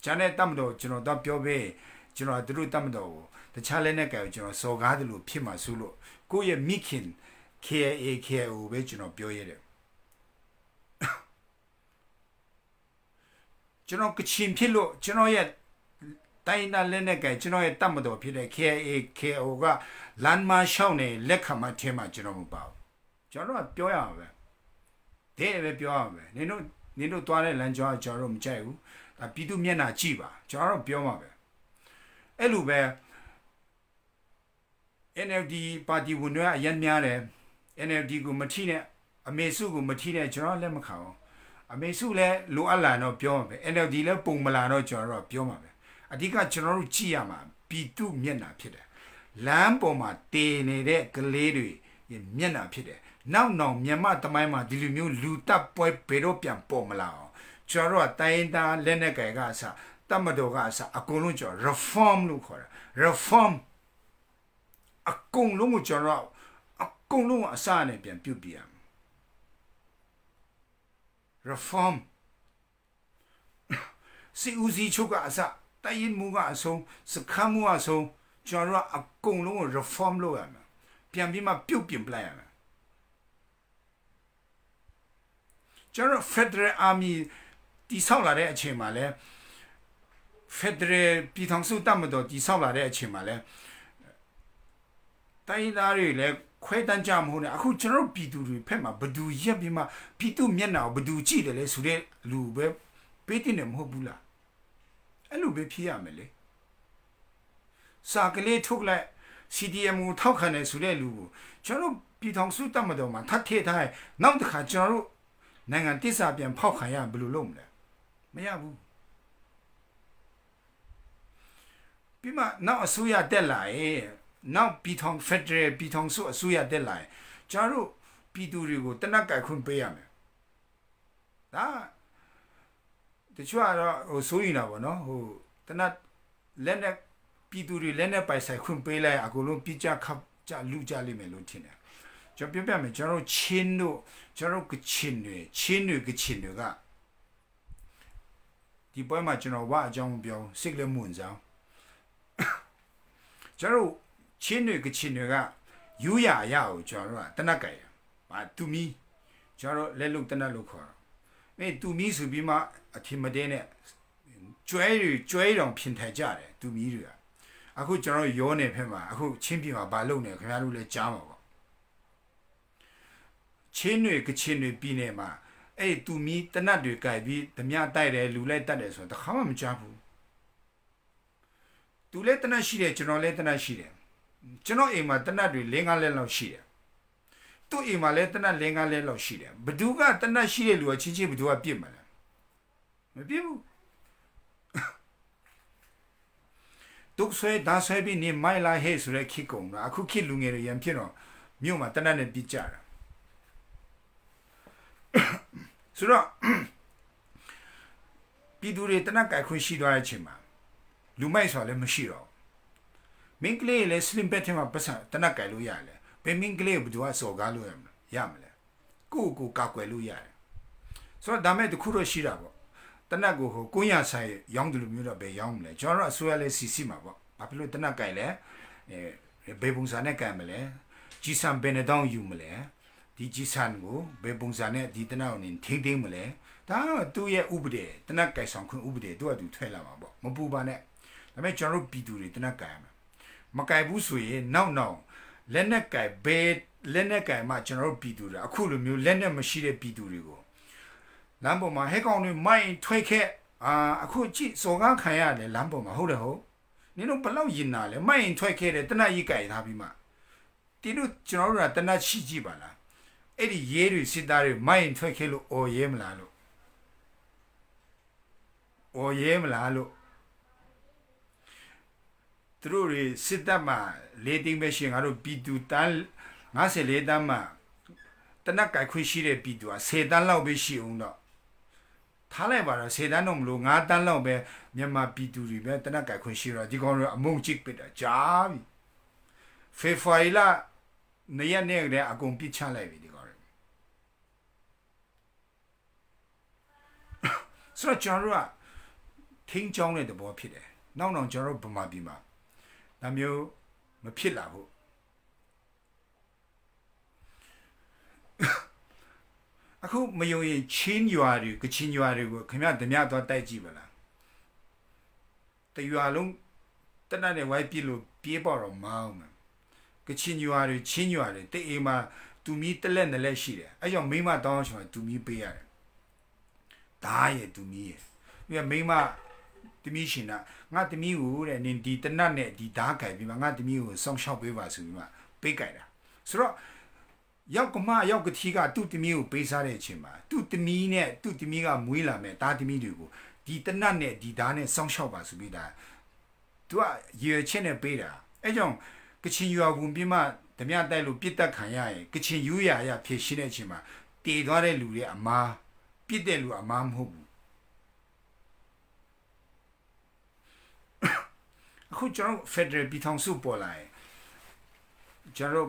ကျန်တဲ့တတ်မတော်ကျွန်တော်တော့ပြောပေးကျွန်တော်တို့တတ်မတော်ကိုတခြားလက်နက်ကိုင်ကိုကျွန်တော်စော်ကားတယ်လို့ဖြစ်မှာဆိုလို့ကိုယ့်ရဲ့မိခင် KIA KIO ပဲကျွန်တော်ပြောရတယ်ကျွန်တော်ကချင်ဖြစ်လို့ကျွန်တော်ရဲ့တိုင်းသားလက်နက်ကိုင်ကျွန်တော်ရဲ့တတ်မတော်ဖြစ်တဲ့ KIA KIO ကလမ်းမရှောင်းနေလက်ခံမထင်မှကျွန်တော်မပါဘူးကျွန်တော်ကပြောရမှာပဲတဲ့ပဲပြောရမှာပဲနင်တို့သွားတဲ့လမ်းကြောင်းကျွန်တော်တို့မကြိုက်ဘူးဒါပြည်သူမျက်နှာကြည့်ပါကျွန်တော်တို့ပြောမှာပဲအဲ့လိုပဲ NLD ပါတီဝင်တွေအရင်များတယ် NLD ကိုမထိနဲ့အမေစုကိုမထိနဲ့ကျွန်တော်လက်မခံဘူးအမေစုလည်းလိုအပ်လာတော့ပြောမှာပဲ NLD လည်းပုံမလာတော့ကျွန်တော်တို့ပြောမှာပဲအဓိကကျွန်တော်တို့ကြည့်ရမှာပြည်သူမျက်နှာဖြစ်တယ် လမ်းပေါ်မှာတည်နေတဲ့ကလေးတွေမျက်နှာဖြစ်တယ်နောက်မြန်မာတမိုင်းမှာဒီလိုမျိုးလူတပ်ပွဲဘယ်တော့ပြန်ပေါ်မလာအောင်ကျွန်တော်တို့ကတိုင်းသားလက်နက်ကိုင်ကအစတမတော်ကအစအကုန်လုံးကျွန်တော် reform လို့ခေါ်တာ reform အကုန်လုံးကိုကျွန်တော်အကုန်လုံးအစနဲ့ပြန်ပြုတ်ပြရမယ် reform စီဦးစီချုပ်ကအစတိုင်းရင်မူကအဆုံးစခမ်းမှုအဆုံးကျွန်တော်အကုန်လုံးကို reform လုပ်ရမယ်ပြန်ပြီးမှပြုတ်ပြင်ပလိုက်ရမယ်ကျွန်တော် Federal Army တိဆောက်လာတဲ့အချိန်မှာလဲ Federal ပြည်ထောင်စုတပ်မတော်တိဆောက်လာတဲ့အချိန်မှာလဲတိုင်းသားတွေလည်းခွဲတန်းကြမဟုတ်နဲ့အခုကျွန်တော်ပြည်သူတွေဖက်မှာဘသူရက်ပြီးမှပြည်သူမျက်နှာကိုဘသူကြည့်တယ်လဲဆိုတဲ့လူပဲပေးတင်တယ်မဟုတ်ဘူးလားအဲ့လိုပဲဖြစ်ရမယ်လေစာကလေးထုတ်လိုက် CDM ကိုထောက်ခံတယ်ဆိုတဲ့လူကိုကျွန်တော်ပြည်ထောင်စုတပ်မတော်မှာထပ်ထည့်ထားနောက်တစ်ခါကျွန်တော်နိုင်ငံတစ္ဆာပြန်ဖောက်ခံရဘယ်လိုလုပ်မလဲမရဘူးပြီးမှနောက်အစိုးရတက်လာရဲ့နောက်ပြည်ထောင် Federal ပြည်ထောင်စုအစိုးရတက်လာရင်ကျွန်တော်ပြည်သူတွေကိုတနက်ကြိုက်ခွင့်ပေးရမယ်ဒါတချို့ကတော့ဟိုစိုးရင်တာပေါ့နော်ဟိုတနက်လက်နဲ့ပြည်သူတွေလက်နဲ့ပိုက်ဆိုင်ခွင့်ပေးလိုက်အကုန်လုံးပြကြခပ်ကြလူကြလိမ့်မယ်လို့ထင်တယ်ကျွန်တော်ပြပြမယ်ကျွန်တော်ချင်းတို့ကျွန်တော်ကချင်တွေကဒီပွဲမှာကျွန်တော်ဝအကြောင်းပြောစိတ်လည်းမဝင်စားကျွန်တော်ချင်းတွေကချင်တွေကယူရအရာကိုကျွန်တော်ကတနက်ကြိုင်ပါတူမီကျွန်တော်လက်လုံတနက်လို့ခေါ်တော့တူမီဆိုပြီးမှအထင်မသေးနဲ့ကျွဲတောင်ဖြစ်ထိုင်ကြတယ်တူမီတွေကအခုကျွန်တော်ရောနေဖက်မှာအခုချင်းပြည်မှာဘာလုပ်နေခင်ဗျားတို့လည်းကြားမှာပေါ့ချင်းတွေကချင်တွေပြည်နေမှာအဲ့တူမီတနတ်တွေကြိုက်ပြီးဓမြတိုက်တယ်လူလိုက်တတ်တယ်ဆိုတော့တခါမှမကြားဘူးသူလည်းတနတ်ရှိတယ်ကျွန်တော်လည်းတနတ်ရှိတယ်ကျွန်တော်အိမ်မှာတနတ်တွေ၄-၅လက်လောက်ရှိတယ်သူ့အိမ်မှာလည်းတနတ်၄-၅လက်လောက်ရှိတယ်ဘသူကတနတ်ရှိတဲ့လူကချင်းဘသူကပြစ်မှာလဲမပြစ်ဘူးတုတ်ဆွဲဒါဆွဲပြီးနေမိုင်လာဟဲ့ဆိုတဲ့ခေတ်ကုန်တာအခုခေတ်လူငယ်တွေရံဖြစ်တော့မြို့မှာတနတ်နဲ့ပြစ်ကြတာဆိုတော့ပြည်သူတွေတနတ်ကြိုက်ခွင့်ရှိသွားတဲ့အချိန်မှာလူမိုက်ဆိုလည်းမရှိတော့မင်းကလေးလည်း slim bet ထဲမှာပတ်စံတနတ်ကြိုက်လို့ရတယ်ဘယ်မင်းကလေးဘယ်သူကစော်ကားလို့ရမလဲကိုကာကွယ်လို့ရတယ်ဆိုတော့ဒါမဲ့တခုတော့ရှိတာပေါ့တနတ်ကိုကိုရဆိုင်ရောင်းတယ်လို့မျိုးတော့ပဲရောင်းမလဲကျွန်တော်အစိုးရလည်းစီစီမှာပေါ့ဘာဖြစ်လို့တနတ်ကြိုက်လဲဘယ်ပုံစံနဲ့ကြိုက်မလဲကြီးစံဘယ်နဲ့တောင်းယူမလဲဒီကြီးစံကိုဘယ်ပုံစံနဲ့ဒီတနတ်ကိုနေထိမ့်မလဲဒါတော့သူ့ရဲ့ဥပဒေတနတ်ကြိုက်ဆောင်ခွင့်ဥပဒေသူကသူထွဲလာမှာပေါ့မပူပါနဲ့ဒါပေမဲ့ကျွန်တော်တို့ပြည်သူတွေတနတ်ကြိုက်ရမယ်မကြိုက်ဘူးဆိုရင်နောက်လက်နဲ့ကြိုက်ဘယ်လက်နဲ့ကြိုက်မှကျွန်တော်တို့ပြည်သူတွေအခုလိုမျိုးလက်နဲ့မရှိတဲ့ပြည်သူတွေကိုလမ်းပေါ်မှာဟဲကောင်တွေမိုင်းထွဲခဲ့အခုကြည့်စော်ကားခံရတယ်လမ်းပေါ်မှာဟုတ်တယ်ဟုတ်နင်တို့ဘလောက်ရင်နာလဲမိုင်းထွဲခဲ့တယ်တနတ်ကြီးကြိုက်ထားပြီးမှတီတို့ကျွန်တော်တို့ကတနတ်ရှိကြည့်ပါလားအဲ့ဒီရဲတွေစစ်သားတွေမိုင်းထွဲခဲ့လို့အော်ရဲမလားလို့သူတို့တွေစစ်တပ်မှာလေတင်ပဲရှင်ငါတို့ပြည်သူတန်း54တန်းမှာတနက်ကြိုက်ခွင့်ရှိတဲ့ပြည်သူက10တန်းလောက်ပဲရှိအောင်တော့ထားလိုက်ပါတော့10တန်းတော့မလို့9တန်းလောက်ပဲမြန်မာပြည်သူတွေပဲတနက်ကြိုက်ခွင့်ရှိတော့ဒီကောင်တွေအမုံချစ်ပစ်တာကြားပြီဖေဖော်ဝါရီလ2ရက်နေ့ကတည်းကအကုန်ပြစ်ချလိုက်ပြီဒီကောင်တွေဆိုတော့ကျွန်တော်တို့ကထိန်းချောင်းတဲ့သဘောဖြစ်တယ်နောက်ကျွန်တော်တို့ဗမာပြည်မှာဒါမျိုးမဖြစ်လာဘူးအခုမယုံရင်ချင်းရွာတွေကချင်ရွာတွေကိုခင်ဗျာဓမြသွားတိုက်ကြည့်ပါလားတရွာလုံးတနတ်နဲ့ဝိုင်းပြစ်လို့ပြေးပေါတော့မအောင်မယ်ကချင်ရွာတွေချင်းရွာတွေတိတ်အိမ်မှာတူမီတလက်နဲ့လက်ရှိတယ်အဲကြောင့်မိမတောင်းချင်တူမီပေးရတယ်ဒါရဲ့တူမီရဲ့ပြီးမိမတမီရှင်ကငါတမီကိုတဲ့နင်ဒီတနတ်နဲ့ဒီဓာတ်ကြိုက်ပြီးမှငါတမီကိုစောင့်ရှောက်ပေးပါဆိုပြီးမှပေးကြိုက်တာဆိုတော့ရောက်ကမရောက်ကတိကသူ့တမီကိုပေးစားတဲ့အချိန်မှာသူ့တမီနဲ့သူ့တမီကမွေးလာမယ်ဒါတမီတွေကိုဒီတနတ်နဲ့ဒီဓာတ်နဲ့စောင့်ရှောက်ပါဆိုပြီးဒါသူကရွယ်ချင်းနဲ့ပေးတာအဲကြောင့် ကချင်ရွာဝင်ပြီးမှဓမြတိုက်လို့ပြစ်တက်ခံရရင်ကချင်ယူရဖြစ်ရှင်းတဲ့အချိန်မှာတည်သွားတဲ့လူတွေအမားပြစ်တဲ့လူအမားမဟုတ်ဘူးအခုကျွန်တော် Federal ပြည်ထောင်စုပေါ်လာရင်ကျွန်တော်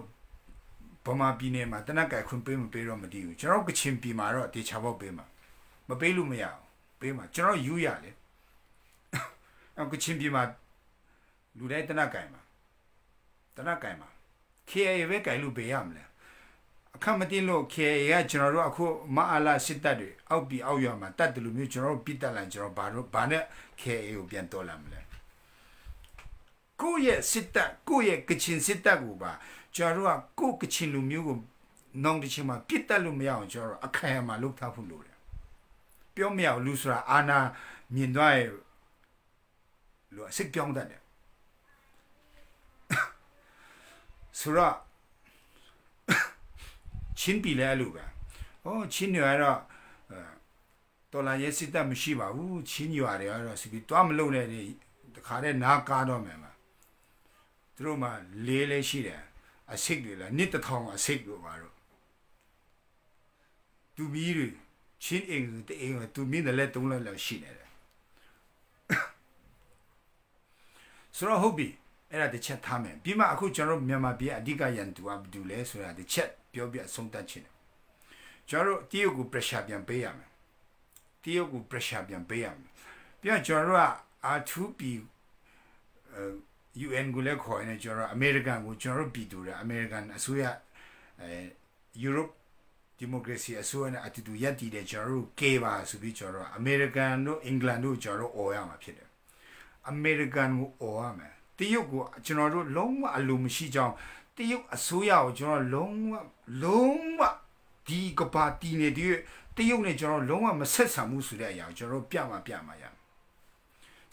ဗမာပြည်နယ်မှာတနက်ကခွင့်ပေးမပေးတော့မတည်ဘူးကျွန်တော်ကချင်ပြည်မှာတော့တေချာပေါက်ပေးမှာမပေးလို့မရအောင်ပေးမှာကျွန်တော်ယူရလေကချင်ပြည်မှာလူတိုင်းတနက်ကင်မှာ KA ပဲကင်လို့ပေးရမလဲအခက်မတင်လို့ KA ကကျွန်တော်တို့အခုမအားလာစစ်တပ်တွေအောက်ပြီးအောက်ရွာမှာတတ်တယ်လို့မျိုးကျွန်တော်တို့ပြစ်တက်လိုက်ကျွန်တော်ဘာနဲ့ KA ကိုပြန်တော်လာမလဲကိုယ့်ရဲ့စစ်တပ်ကိုယ့်ရဲ့ကချင်စစ်တပ်ကိုပါကျွန်တော်တို့ကကိုယ့်ကချင်လူမျိုးကိုနောင်တစ်ချိန်မှာပြစ်တက်လို့မရအောင်ကျွန်တော်တို့အခါရမှာလုပ်ထားဖို့လိုတယ်ပြောမရဘူးလူဆိုတာအာနာမြင်သွားရဲ့လူအစ်ပြောင်းတတ်တယ်ဆိုတော့ချင်းပြည်လဲလို့ပဲချင်းရွာတော့တော်လာရဲ့စစ်တပ်မရှိပါဘူးချင်းရွာတွေကတော့စီပြီးတွားမလုံနဲ့တခါတည်းနားကားတော့မယ်မှာသူတို့မှလေးလေးရှိတယ်အစိတ်တွေလားနှစ်တစ်ထောင်အစိတ်တို့ပါတော့သူမီးတွေချင်းအိမ်တဲ့အိမ်ကသူမင်းလည်းတုံးလည်းရှိနေတယ်ဆိုတော့ဟုတ်ပြီအဲ့ဒါတစ်ချက်ထားမယ်ပြီးမှအခုကျွန်တော်မြန်မာပြည်အဓိကရန်သူကဘာလို့လဲဆိုတာတစ်ချက်ပြောပြဆုံးတတ်ချင်တယ်ကျွန်တော်တရုတ်ကို pressure ပြန်ပေးရမယ်တရုတ်ကို pressure ပြန်ပေးရမယ်ပြီးတော့ကျွန်တော်က R2P UN ကိုလည်းခေါ်နေကျွန်တော် American ကိုကျွန်တော်ပြည်သူတွေ American အစိုးရEurope democracy အစိုးရနဲ့အတူတူရပ်တည်တဲ့ကျွန်တော်တို့ K ပါဆိုပြီးကျွန်တော် American တို့ England တို့ကျွန်တော်အော်ရမှာဖြစ်တယ် American ကိုအော်ရမယ်တရုတ်ကိုကျွန်တော်တို့လုံးဝအလိုမရှိကြောင်းတရုတ်အစိုးရကိုကျွန်တော်လုံးဝဒီကပါတီနေတရုတ်နဲ့ကျွန်တော်လုံးဝမဆက်ဆံမှုဆိုတဲ့အရာကိုကျွန်တော်ပြမှာရ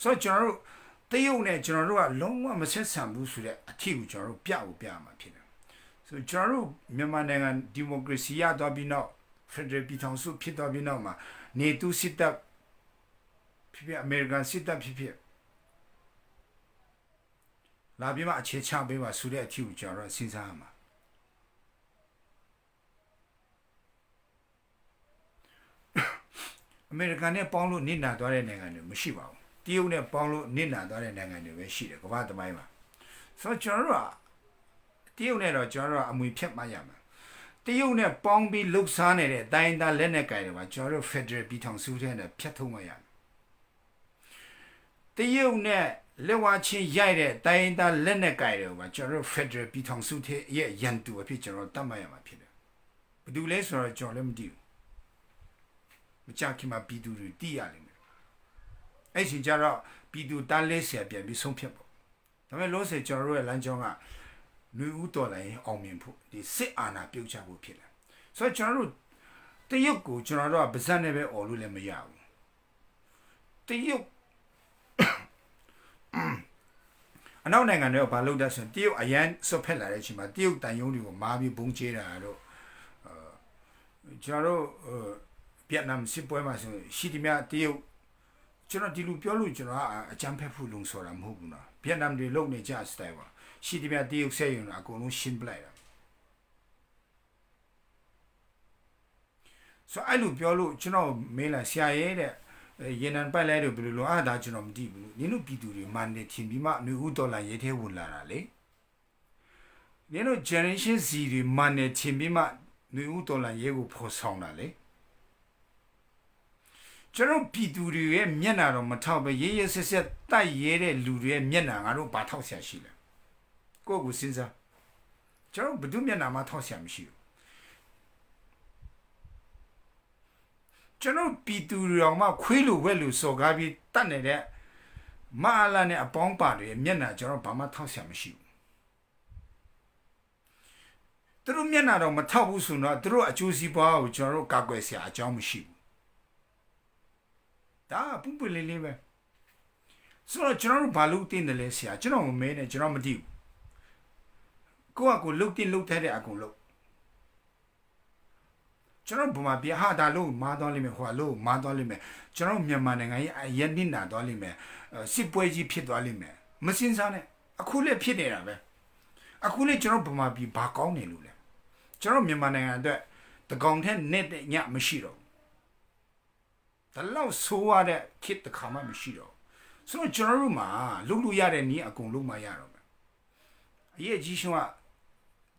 ဆိုတော့ကျွန်တော်တို့တရုတ်နဲ့ကျွန်တော်တို့ကလုံးဝမဆက်ဆံဘူးဆိုတဲ့အထီကိုကျွန်တော်တို့ပြမှာဖြစ်တယ်ဆိုကျွန်တော်တို့မြန်မာနိုင်ငံဒီမိုကရေစီရသွားပြီးနောက် Federal ပြည်ထောင်စုဖြစ်သွားပြီးနောက်မှာနေတူစစ်တပ်ဖြစ် American စစ်တပ်ဖြစ်လာပြီးမှအခြေချပေးပါဆိုတဲ့အထီကိုကျွန်တော်တို့စဉ်းစားရမှာအမေရိကန်နဲ့ပေါင်းလို့နစ်နာသွားတဲ့နိုင်ငံတွေမရှိပါဘူးတရုတ်နဲ့ပေါင်းလို့နစ်နာသွားတဲ့နိုင်ငံတွေပဲရှိတယ်ကမ္ဘာသမိုင်းမှာဆိုတော့ကျွန်တော်တို့ကတရုတ်နဲ့တော့ကျွန်တော်တို့အမွေဖြတ်မှရမှာတရုတ်နဲ့ပေါင်းပြီးလှုပ်ရှားနေတဲ့တိုင်းသားလက်နက်ကိုင်တွေမှာကျွန်တော်တို့ Federal ပြည်ထောင်စုထဲနဲ့ဖြတ်ထုတ်မှရမယ်တရုတ်နဲ့လက်ဝါချင်းရိုက်တဲ့တိုင်းသားလက်နက်ကိုင်တွေမှာကျွန်တော်တို့ Federal ပြည်ထောင်စုထဲရဲ့ရန်သူအဖြစ်ကျွန်တော်တတ်မှတ်ရမှာဖြစ်တယ်ဘယ်သူလဲဆိုတော့ကျွန်တော်လည်းမသိဘူးမကြခင်မှာပြည်သူတွေတည်ရလိမ့်မယ်အဲ့ဒီကြတော့ပြည်သူတန်းလေးဆရာပြန်ပြီးဆုံးဖြတ်ပေါ့ဒါပေမဲ့လို့ဆိုကျွန်တော်တို့ရဲ့လမ်းကြောင်းကလူဦးတော်လိုင်းအောင်မြင်ဖို့ဒီစစ်အာဏာပြုတ်ချဖို့ဖြစ်တယ်ဆိုတော့ကျွန်တော်တို့တရုတ်ကိုကျွန်တော်တို့ကပါဇက်နဲ့ပဲអော်လို့လည်းမရဘူးတရုတ်အနောက်နိုင်ငံတွေကဘာလုပ်တတ်ဆိုရင်တရုတ်အရန်ဆွတ်ဖက်လာတဲ့အချိန်မှာတရုတ်တန်ယုံတွေကိုမာပြီးဘုံကျဲတာတော့ကျွန်တော်တို့ဗီယက်နမ်စစ်ပွဲမှာဆိုရှိသည်များတရုတ်ကျွန်တော်ဒီလူပြောလို့ကျွန်တော်အကြမ်းဖက်ဖို့လုံဆိုတာမဟုတ်ဘူးနော်ဗီယက်နမ်တွေလုံနေကြစတိုင်ပါရှိသည်များတရုတ်ဆက်ရုံအကုန်လုံးရှင်းပလိုက်တာဆိုအဲ့လိုပြောလို့ကျွန်တော်မေးလာဆရာရဲ့တဲ့ရေနံပိုက်လိုက်လို့ဘယ်လိုလဲဒါကျွန်တော်မသိဘူးနင်တို့ပြည်သူတွေမှန်နေထင်ပြီးမှအမျိုးဦးဒေါ်လာရေးထဲဝင်လာတာလေနင်တို့ generation Z တွေမှန်နေထင်ပြီးမှမျိုးဦးဒေါ်လာရေးကိုဖော်ဆောင်တာလေကျွန်တော်ပြည်သူတွေရဲ့မျက်နှာတော့မထောက်ပဲရေးရေးဆက်ဆက်တိုက်ရဲတဲ့လူတွေရဲ့မျက်နှာငါတို့ဘာထောက်ဆရာရှိလဲကိုယ့်ကိုစဉ်းစားကျွန်တော်ဘယ်သူမျက်နှာမှထောက်ဆရာမရှိဘူးကျွန်တော်ပြည်သူတွေအောင်မှခွေးလိုဝက်လိုစော်ကားပြီးတတ်နေတဲ့မအားလာနဲ့အပေါင်းပါတွေမျက်နှာကျွန်တော်ဘာမှထောက်ဆရာမရှိဘူးသူတို့မျက်နှာတော့မထောက်ဘူးဆိုတော့သူတို့အကျိုးစီးပွားကိုကျွန်တော်တို့ကာကွယ်ဆရာအကြောင်းမရှိဘူးဒါပူပလေးလေးပဲဆိုတော့ကျွန်တော်တို့ဘာလို့တင်းတယ်လဲဆရာကျွန်တော်မမဲနဲ့ကျွန်တော်မသိဘူးကိုကလုတ်တင်လုတ်ထဲတဲ့အကုန်လုတ်ကျွန်တော်ဘုံမှာပြဟာဒါလို့မာသွားလိမ့်မယ်ဟိုလို့မာသွားလိမ့်မယ်ကျွန်တော်မြန်မာနိုင်ငံရဲ့ရန်နစ်နာသွားလိမ့်မယ်စစ်ပွဲကြီးဖြစ်သွားလိမ့်မယ်မစင်စားနဲ့အခုလည်းဖြစ်နေတာပဲ အခုလေကျွန်တော်ဗမာပြည်ဘာကောင်းနေလို့လဲကျွန်တော်မြန်မာနိုင်ငံအတွက်တကောင်ထဲနဲ့ညမရှိတော့ဒါလောက်ဆိုးရတဲ့ခစ်တခါမှမရှိတော့ဆိုတော့ကျွန်တော်တို့မှာလုပ်လို့ရတဲ့နည်းအကုန်လုံးမရတော့ဘူးအရေးကြီးဆုံးက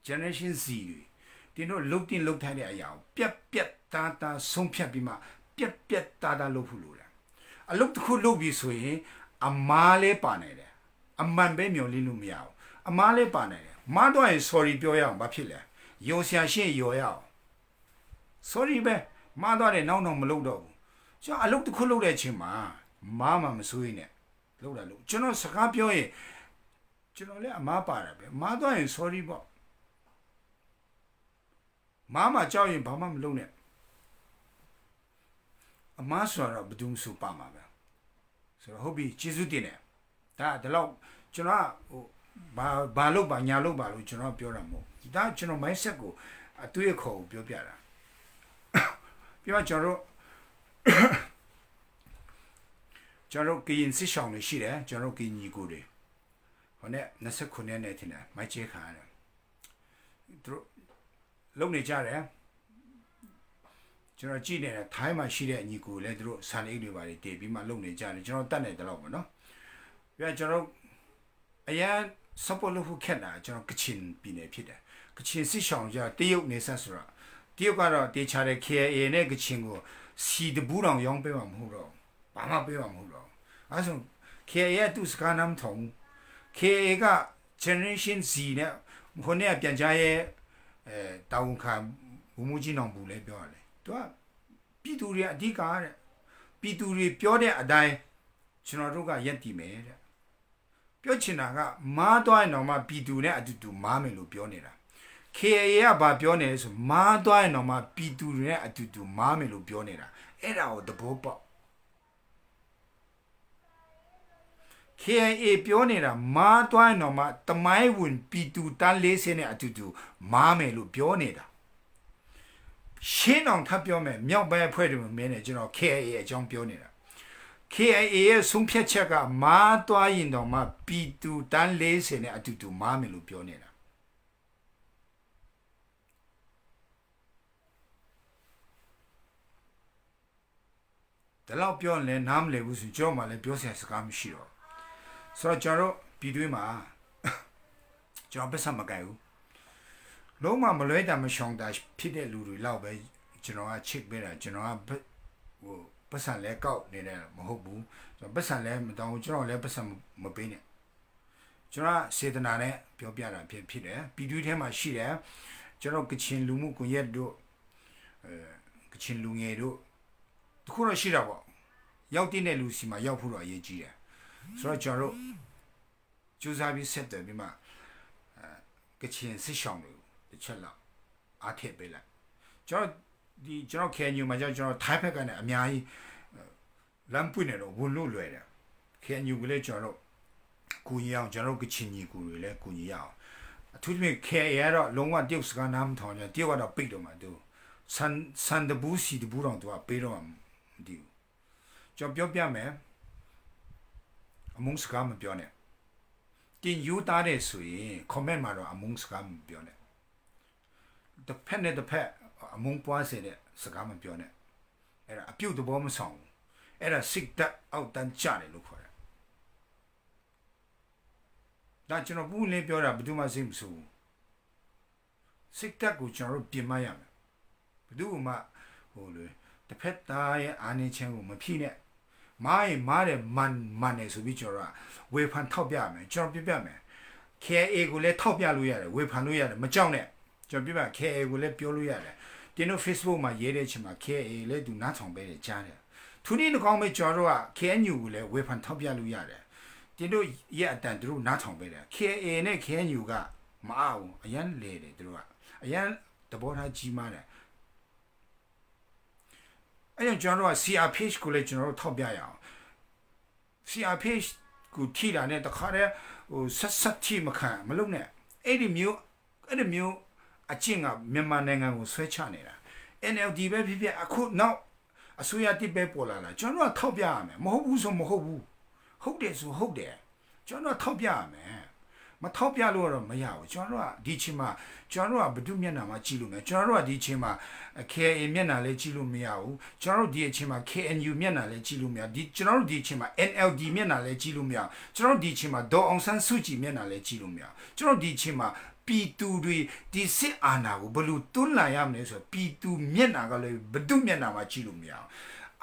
generation Z တွေတင်တို့လုတ်တင်လုတ်ထိုင်တဲ့အရာကိုပြက်တာဆုံးဖြတ်ပြီးမှပြက်တာလုပ်ဖို့လိုတယ်အလုပ်တစ်ခုလုပ်ပြီးဆိုရင်အမားလေးပါနေတယ်အမှန်ပဲမျောလင်းလို့မရဘူးအမားလေးပါနေတယ်မားတော့ရင် sorry ပြောရအောင်ဘာဖြစ်လဲယုံဆရာရှင်းရော်ရအောင် sorry ပဲမားတော့တယ်နောက်မလုပ်တော့ဘူးကျွန်တော်အလုပ်တစ်ခုလုပ်တဲ့အချိန်မှာမားမှမစိုးရင်နဲ့လုပ်တာလို့ကျွန်တော်စကားပြောရင်ကျွန်တော်လည်းအမားပါတယ်ပဲမားတော့ရင် sorry ပေါ့မားမှကြောက်ရင်ဘာမှမလုပ်နဲ့အမားဆိုတော့ဘယ်သူမှစပါမှာပဲဆိုတော့ဟုတ်ပြီကျေးဇူးတင်တယ်ဒါတော့ကျွန်တော်ဟိုဘာလုပ်ပါညာလုပ်ပါလို့ကျွန်တော်ပြောတာမဟုတ်ဒါကျွန်တော် mindset ကိုအတွေ့အခေါ်ကိုပြောပြတာပြီးတော့ကျွန်တော်ကရင်စစ်ဆောင်တွေရှိတယ်ကျွန်တော်ကရင်ညီကိုတွေဟိုနဲ့29နဲ့ထင်တယ်မိုက်ချဲခါရတယ်သူတို့လုံနေကြတယ်ကျွန်တော်ကြည့်နေတာထိုင်းမှာရှိတဲ့ညီကိုလည်းသူတို့ဆန်အိတ်တွေပါတည်ပြီးမှလုံနေကြတယ်ကျွန်တော်တတ်နေတယ်လို့ပေါ့နော်ပြီးတော့ကျွန်တော်အရန် support လုပ်ဖို့ခက်တာကျွန်တော်ကချင်ပြည်နယ်ဖြစ်တယ်ကချင်စစ်ဆောင်ကြတရုတ်နေဆက်ဆိုတော့တရုတ်ကတော့တေချာတဲ့ KIA နဲ့ကချင်ကိုစီတဘူးတောင်ရောင်းပေးမှာမဟုတ်တော့ဘာမှပေးမှာမဟုတ်တော့အဲဆို KIA သူစကားနမ်းထုံ KIA က generation Z နဲ့ဟိုနေ့ပြန်ကြားရဲ့တာဝန်ခံဘူမူကြီးနောင်ဘူးလဲပြောရတယ်သူကပြည်သူတွေအဓိကတဲ့ပြည်သူတွေပြောတဲ့အတိုင်းကျွန်တော်တို့ကရက်တည်မယ်တဲ့ပြောချင်တာကမားသွားရင်တော့မှပြည်သူနဲ့အတူတူမားမယ်လို့ပြောနေတာ KIA ကဘာပြောနေလဲဆိုမားသွားရင်တော့မှပြည်သူတွေနဲ့အတူတူမားမယ်လို့ပြောနေတာအဲ့ဒါကိုသဘောပေါက် KIA ပြောနေတာမားသွားရင်တော့မှတမိုင်းဝင်ပြည်သူတန်း40နဲ့အတူတူမားမယ်လို့ပြောနေတာရှင်းအောင်ထပ်ပြောမယ်မြောက်ဘက်အဖွဲ့တွေမင်းနဲ့ကျွန်တော် KIA အကြောင်းပြောနေတာ KIA ရဲ့ဆုံးဖြတ်ချက်ကမားသွားရင်တော့မှပြည်သူတန်း40နဲ့အတူတူမားမယ်လို့ပြောနေတာဒါတော့ပြောရင်နားမလည်ဘူးဆိုကြောက်မှလည်းပြောစရာစကားမရှိတော့ဆိုတော့ကျွန်တော်ပြည်တွင်းမှာကျွန်တော်ပတ်စံမကြိုက်ဘူးလုံးဝမလွဲတာမရှောင်တာဖြစ်တဲ့လူတွေလောက်ပဲကျွန်တော်ကချစ်ပေးတာကျွန်တော်ကဟိုပတ်စံလဲကောက်နေတယ်မဟုတ်ဘူးကျွန်တော်ပတ်စံလဲမတောင်းဘူးကျွန်တော်လည်းပတ်စံမပေးနဲ့ကျွန်တော်စေတနာနဲ့ပြောပြတာဖြစ်တယ်ပြည်တွင်းထဲမှာရှိတယ်ကျွန်တော်ကချင်လူမှုကွန်ရက်တို့ကချင်လူငယ်တို့တခုတော့ရှိတာပေါ့ရောက်တဲ့လူစီမှာရောက်ဖို့တော့အရေးကြီးတယ်ဆိုတော့ကျွန်တော်ကြိုးစားပြီးဆက်တယ်ပြီးမှကချင်စစ်ဆောင်တွေတစ်ချက်လောက်အားထည့်ပေးလိုက်ကျွန်တော်KNUမှာကျွန်တော်ထိုင်းဘက်ကနေအများကြီးလမ်းပွင့်နေတော့ဝင်လို့လွယ်တယ်KNUကလည်းကျွန်တော်ကူညီအောင်ကျွန်တော်ကချင်ညီကူတွေလည်းကူညီရအောင်အထူးသဖြင့် KIA ကတော့လုံးဝတရုတ်စကားနားမထောင်ကြတရုတ်ကတော့ပိတ်တော့မှသူစန်တဘူးစီတဘူးတော့သူကပေးတော့မှမသိဘူးကျွန်တော်ပြောပြမယ်အမုန်းစကားမပြောနဲ့တင်ယူသားတဲ့ဆိုရင် comment မှာတော့အမုန်းစကားမပြောနဲ့တစ်ဖက်နဲ့တစ်ဖက်အမုန်းပွားစေတဲ့စကားမပြောနဲ့အဲ့ဒါအပြုတ်သဘောမဆောင်ဘူးအဲ့ဒါစိတ်တက်အောက်တန်းကြတယ်လို့ခေါ်တယ်ဒါကျွန်တော်ဘူးလေးပြောတာဘယ်သူမှစိတ်မဆိုးဘူးစိတ်တက်ကိုကျွန်တော်တို့ပြင်မရမယ်ဘယ်သူမှဟိုလေတစ်ဖက်သားရဲ့အာနေချင်းကိုမဖြိနဲ့မားရင်မားတယ်မန်နေဆိုပြီးကျွန်တော်ကဝေဖန်ထောက်ပြမယ်ကျွန်တော်ပြမယ် KIA ကိုလည်းထောက်ပြလို့ရတယ်ဝေဖန်လို့ရတယ်မကြောက်နဲ့ကျွန်တော်ပြ KIA ကိုလည်းပြောလို့ရတယ်တင်းတို့ Facebook မှာရေးတဲ့အချိန်မှာ KIA လည်းသူနားထောင်ပေးတယ်ကြားတယ်သူနေ့ကောင်းမဲ့ကျွန်တော်တို့က KNU ကိုလည်းဝေဖန်ထောက်ပြလို့ရတယ်တင်းတို့ရဲ့အတန်သူတို့နားထောင်ပေးတယ် KIA နဲ့ KNU ကမအောင်အရန်လေတယ်သူတို့ကအရန်သဘောထားကြီးမားတယ်အဲ့ကြောင့်ကျွန်တော်တို့က CRPH ကိုလည်းကျွန်တော်တို့ထောက်ပြရအောင် CRPH ကိုထိတာနဲ့တခါတည်းဟိုဆက်ထိမခံမလုပ်နဲ့အဲ့ဒီမျိုးအကျင့်ကမြန်မာနိုင်ငံကိုဆွဲချနေတာ NLD ပဲဖြစ်ဖြစ်အခုနောက်အစိုးရတစ်ပဲပေါ်လာတာကျွန်တော်ကထောက်ပြရမယ်မဟုတ်ဘူးဆိုမဟုတ်ဘူးဟုတ်တယ်ဆိုဟုတ်တယ်ကျွန်တော်ထောက်ပြရမယ် မထောက်ပြလို့တော့မရဘူးကျွန်တော်တို့ကဒီချိန်မှာကျွန်တော်တို့ကဘဒုမျက်နှာမှာကြည့်လို့မရကျွန်တော်တို့ကဒီချိန်မှာ KA မျက်နှာလည်းကြည့်လို့မရဘူးကျွန်တော်တို့ဒီအချိန်မှာ KNU မျက်နှာလည်းကြည့်လို့မရဒီကျွန်တော်တို့ဒီအချိန်မှာ NLD မျက်နှာလည်းကြည့်လို့မရကျွန်တော်တို့ဒီအချိန်မှာဒေါ်အောင်ဆန်းစုကြည်မျက်နှာလည်းကြည့်လို့မရကျွန်တော်ဒီအချိန်မှာပြည်သူတွေဒီစစ်အာဏာကိုဘယ်လိုတွန်းလှန်ရမလဲဆိုတော့ပြည်သူမျက်နှာကလည်းဘဒုမျက်နှာမှာကြည့်လို့မရ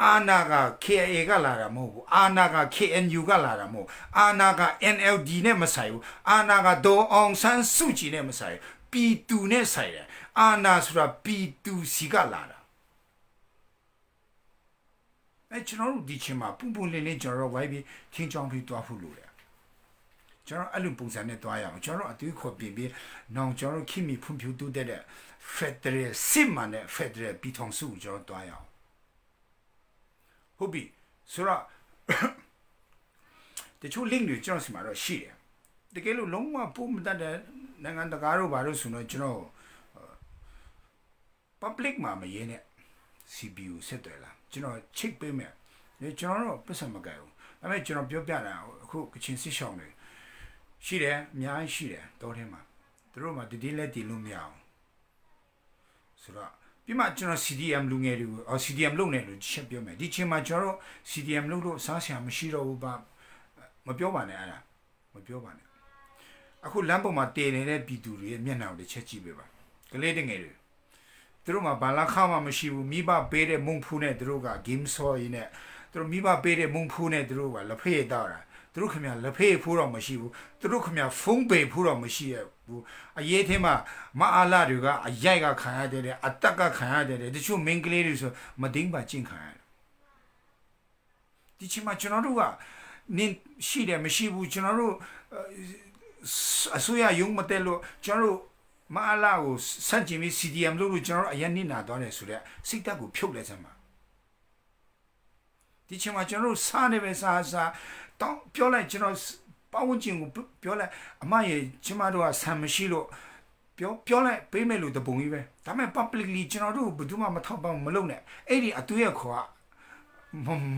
အာနာက KA ကလာတာမဟုတ်ဘူးအာနာက KNU ကလာတာမဟုတ်အာနာက NLD နဲ့မဆိုင်ဘူးအာနာကဒေါ်အောင်ဆန်းစုကြည်နဲ့မဆိုင်ပြည်သူနဲ့ဆိုင်တယ်အာနာဆိုတာပြည်သူစီကလာတာကျွန်တော်တို့ဒီချိန်မှာပုံလင်းလင်းကျွန်တော်တို့ဝိုင်းပြီးထင်းချောင်းပြီးတွားဖို့လိုတယ်ကျွန်တော်အဲ့လိုပုံစံနဲ့တွားရအောင်ကျွန်တော်အသွေးခေါ်ပြင်ပြီးနောင်ကျွန်တော်ခိမီဖွံ့ဖြိုးတိုးတက်တဲ့ Federal စစ်မှန်တဲ့ Federal ပြည်ထောင်စုကိုကျွန်တော်တွားရအောင်ဟုတ်ပြီဆိုတော့တချို့ link တွေကျွန်တော်စီမှာတော့ရှိတယ်တကယ်လို့လုံးဝပုံမတတ်တဲ့နိုင်ငံတကာတို့ဘာလို့ဆိုတော့ကျွန်တော် public မှာမရေးနဲ့ CPU ဆက်တယ်လားကျွန်တော် check ပေးမယ်ကျွန်တော်တော့ပတ်စံမကြိုက်ဘူးဒါပေမဲ့ကျွန်တော်ပြောပြတာအခုကချင်စစ်ရှောင်းတွေရှိတယ်အများကြီးရှိတယ်တောထဲမှာသူတို့မှတည်လက်တည်လို့မရအောင်ဆိုတော့ပြီးမှကျွန်တော် CDM လူငယ်တွေကို CDM လုပ်နေလို့ချက်ပြောမယ်ဒီချိန်မှာကျွန်တော် CDM လုပ်လို့စားဆရာမရှိတော့ဘူးပါမပြောပါနဲ့အဲ့ဒါမပြောပါနဲ့အခုလမ်းပေါ်မှာတည်နေတဲ့ပြည်သူတွေရဲ့မျက်နှာကိုတစ်ချက်ကြည့်ပေးပါကလေးတငယ်တွေသူတို့မှာဘာလာခါမှမရှိဘူးမိဘပေးတဲ့မုံဖူးနဲ့သူတို့က game ဆော်ရင်းနဲ့သူတို့မိဘပေးတဲ့မုံဖူးနဲ့သူတို့ကလက်ဖေးတောက်တာသူတို့ခင်ဗျာလက်ဖေးဖူးတော့မရှိဘူးသူတို့ခင်ဗျာဖုံးပေဖူးတော့မရှိရဘူးအရေးသေးမှာမအားလာတွေကအရိုက်ကခံရတယ်အတက်ကခံရတယ်တချို့မင်းကလေးတွေဆိုမဒင်းပါကျင့်ခံရတယ်ဒီချိန်မှာကျွန်တော်တို့ကနင်းရှိတယ်မရှိဘူးကျွန်တော်တို့အစိုးရရုံးမတက်လို့ကျွန်တော်တို့မအားလာကိုစန့်ကျင်ပြီး CDM လုပ်လို့ကျွန်တော်တို့အရင်နစ်နာသွားတယ်ဆိုတော့စိတ်ဓာတ်ကိုဖြုတ်လိုက်စမ်းပါဒီချိန်မှာကျွန်တော်တို့စားနေပဲစားတောင်းပြောလိုက်ကျွန်တော်ပတ်ဝန်းကျင်ကိုပြောလိုက်အမရဲ့ကျမတို့ကဆံမရှိလို့ပြောလိုက်ပေးမယ်လို့တပုံကြီးပဲဒါပေမဲ့ publicly ကျွန်တော်တို့ဘယ်သူမှမထောက်ပံ့မလုပ်နဲ့အဲ့ဒီအတူရဲ့ခေါ်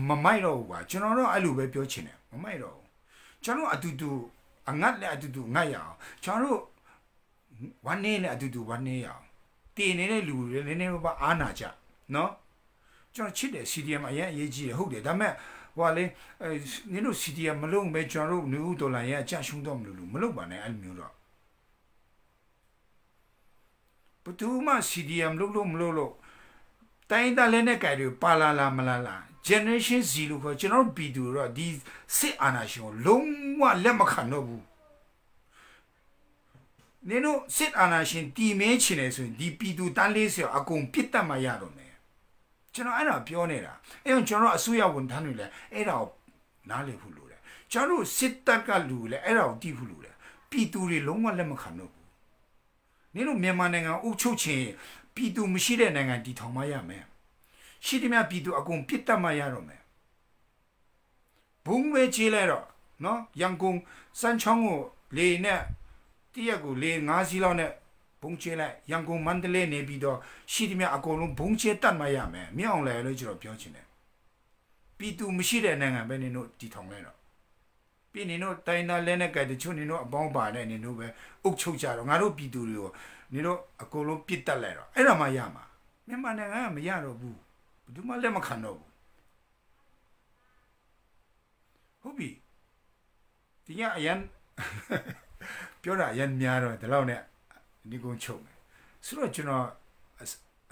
မမိုက်တော့ဘူးကွာကျွန်တော်တို့အဲ့လိုပဲပြောချင်တယ်မမိုက်တော့ဘူးကျွန်တော်အတူတူအငတ်နဲ့အတူတူငတ်ရအောင်ကျွန်တော်တို့ဝမ်းနေနဲ့အတူတူဝမ်းနေရအောင်တည်နေတဲ့လူတွေနည်းနည်းပါအားနာကြနော်ကျွန်တော်ချစ်တယ် CDM အရင်အရေးကြီးတယ်ဟုတ်တယ်ဒါပေမဲ့ဟိုကလေနင်တို့ CDM မလုပ်ပဲကျွန်တော်တို့new dollar ရဲ့အကျရှုံးတော့မလုပ်ပါနဲ့အဲ့လိုမျိုးတော့ဘယ်သူမှ CDM လုပ်လို့မလုပ်လို့တိုင်းသားလည်းနဲ့ကြိုင်တွေပါလာမလာ generation Z လို့ခေါ်ကျွန်တော်တို့ပြည်သူတော့ဒီစစ်အာဏာရှင်ကိုလုံးဝလက်မခံတော့ဘူးနင်တို့စစ်အာဏာရှင်တီမင်းချင်တယ်ဆိုရင်ဒီပြည်သူတန်း40အကုန်ပြစ်တတ်မှရတော့မယ်ကျွန်တော်အဲ့ဒါပြောနေတာအဲ့တော့ကျွန်တော်အစိုးရဝန်ထမ်းတွေလည်းအဲ့ဒါကိုနားလည်ဖို့လိုတယ်ကျွန်တော်စစ်တပ်ကလူလည်းအဲ့ဒါကိုတီးဖို့လိုတယ်ပြည်သူတွေလုံးဝလက်မခံတော့ဘူးနင်တို့မြန်မာနိုင်ငံအုပ်ချုပ်ခြင်းပြည်သူမရှိတဲ့နိုင်ငံတည်ထောင်မှရမယ်ရှိသမျှပြည်သူအကုန်ပြစ်တတ်မှရတော့မယ်ဘုံပဲချေးလိုက်တော့နော်ရန်ကုန်စမ်းချောင်းကိုလေနဲ့တရက်ကိုလေ9စီးလောက်နဲ့ဘုံချေးလိုက်ရန်ကုန်မန္တလေးနေပြီးတော့ရှိသမျှအကုန်လုံးဘုံချေးတတ်မှရမယ်မြောက်လဲလို့ကျွန်တော်ပြောချင်တယ်ပြည်သူမရှိတဲ့နိုင်ငံပဲနင်တို့တည်ထောင်လိုက်တော့ပြည်နင်တို့တိုင်းသားလဲနဲ့ကြတချို့နင်တို့အပေါင်းပါတဲ့နင်တို့ပဲအုပ်ချုပ်ကြတော့ငါတို့ပြည်သူတွေကိုနင်တို့အကုန်လုံးပြစ်တက်လိုက်တော့အဲ့ဒါမှရမှာမြန်မာနိုင်ငံကမရတော့ဘူးဘယ်သူမှလက်မခံတော့ဘူးဟုတ်ပြီဒီညအရန်ပြောတာအရန်များတော့ဒီလောက်နဲ့ဒီကုန်းချုပ်မယ်ဆိုတော့ကျွန်တော်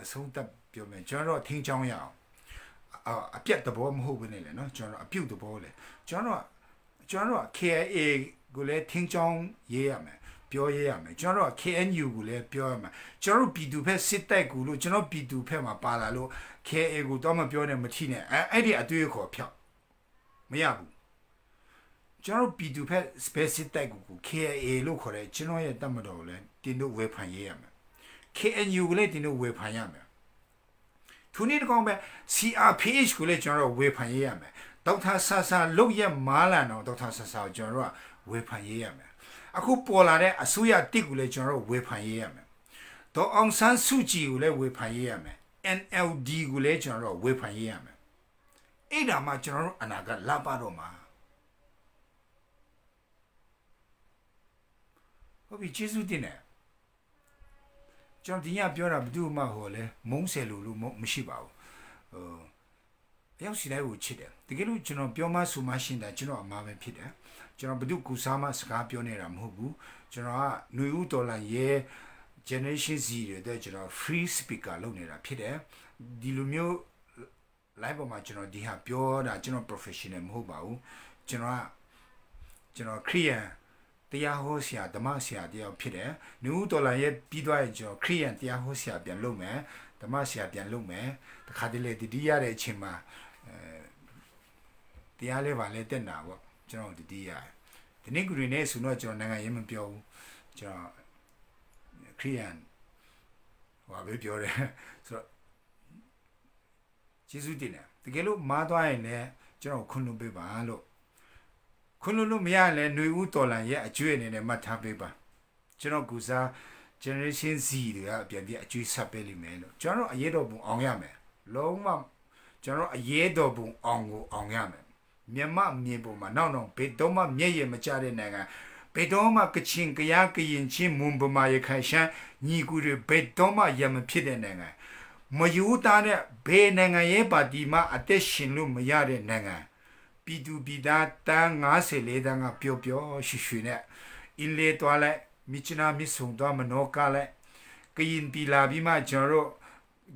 အဆုံးသတ်ပြောမယ်ကျွန်တော်ထင်းချောင်းရအောင်အပြတ်သဘောမဟုတ်ဘူးနဲ့လေနော်ကျွန်တော်အပြုတ်သဘောလေကျွန်တော် KIA ကိုလည်းထင်းချောင်းရေးရမယ်ပြောရရမယ်ကျွန်တော် KNU ကိုလည်းပြောရမယ်ကျွန်တော်ပြည်သူဖက်စစ်တိုက်ကိုလို့ကျွန်တော်ပြည်သူဖက်မှာပါလာလို့ KIA ကိုတော့မပြောနဲ့မထီနဲ့အဲ့ဒီအတွေ့အခေါ်ဖြောက်မရဘူးကျွန်တော်ပြည်သူဖက် specific တိုက်ကို KIA လို့ခေါ်တယ်ကျွန်တော်ရဲ့တတ်မတော်ကိုလည်းတင်တို့ဝယ်ဖန်ရေးရမယ် KNU ကိုလည်းတင်တို့ဝယ်ဖန်ရမယ်သူနေ့တကောင်ပဲ CRPH ကိုလည်းကျွန်တော်ဝယ်ဖန်ရေးရမယ်ဒေါက်တာဆာဆာလုတ်ရမားလာတော့ဒေါက်တာဆာဆာကိုကျွန်တော်ကဝယ်ဖန်ရေးရမယ်အခုပေါ်လာတဲ့အစိုးရတစ်ကိုလည်းကျွန်တော်ဝယ်ဖန်ရေးရမယ်ဒေါ်အောင်ဆန်းစုကြည်ကိုလည်းဝယ်ဖန်ရေးရမယ် NLD ကိုလည်းကျွန်တော်ဝယ်ဖန်ရေးရမယ်အဲ့ဒါမှကျွန်တော်တို့အနာဂတ်လာပါတော့မှာ ဟုတ်ပြီကျေးဇူးတင်တယ်ကျွန်တော်ဒီညပြောတာဘယ်သူမှဟိုလေမုန်းဆယ်လို့မရှိပါဘူးအယောက်စီတိုင်းကိုချစ်တယ်တကယ်လို့ကျွန်တော်ပြောမှဆိုမှရှင်းတာကျွန်တော်အမှားပဲဖြစ်တယ်ကျွန်တော်ဘယ်သူကူစားမှစကားပြောနေတာမဟုတ်ဘူးကျွန်တော်ကຫນွေဦးဒေါ်လာရဲ့ generation Z တွေတဲ့ကျွန်တော် free speaker လုပ်နေတာဖြစ်တယ်ဒီလိုမျိုး live ပေါ်မှာကျွန်တော်ဒီဟာပြောတာကျွန်တော် professional မဟုတ်ပါဘူးကျွန်တော်ခရိယန်တရားဟောဆရာဓမ္မဆရာတယောက်ဖြစ်တယ်ຫນွေဦးဒေါ်လာရဲ့ပြီးသွားရင်ကျွန်တော်ခရိယန်တရားဟောဆရာပြန်လုပ်မယ်ဓမ္မဆရာပြန်လုပ်မယ်တခါတလေတတိရတဲ့အချိန်မှာတရားလေးပါလဲတက်တာပေါ့ကျွန်တော်တတိရဒီနေ့ကူရင်းနဲ့ဆိုတော့ကျွန်တော်နိုင်ငံရေးမပြောဘူးကျွန်တော်ခရိယန်ဟောပဲပြောတယ်ဆိုတော့ကျေးဇူးတင်တယ်တကယ်လို့မားသွားရင်လည်းကျွန်တော်ခွင့်လွှတ်ပေးပါလို့ခွင့်လွှတ်လို့မရရင်လည်းຫນွေဦးတော်လန်ရဲ့အကျွေးအနေနဲ့မှတ်ထားပေးပါကျွန်တော်ကူစား generation Z တွေကပြန်ပြီးအကျွေးဆက်ပေးလိမ့်မယ်လို့ကျွန်တော်အရေးတော်ပုံအောင်ရမယ်လုံးဝကျွန်တော်အရေးတော်ပုံအောင်ရမယ်မြန်မာမြေပုံမှာနောက်ဘယ်တော့မှမျက်ရည်မကျတဲ့နိုင်ငံဘယ်တော့မှကချင်ကရင်ချင်းမွန်ဗမာရခိုင်ရှမ်းညီကူတွေဘယ်တော့မှရမဖြစ်တဲ့နိုင်ငံမယူသားတဲ့ဘယ်နိုင်ငံရဲ့ပါတီမှအသက်ရှင်လို့မရတဲ့နိုင်ငံပြည်သူပြည်သားတန်း54တန်းကပျော်ရွှင်နဲ့အင်းလေးသွားလိုက်မြချနာမြဆုံသွားမနောကလိုက်ကရင်ပြည်လာပြီးမှကျွန်တော်တို့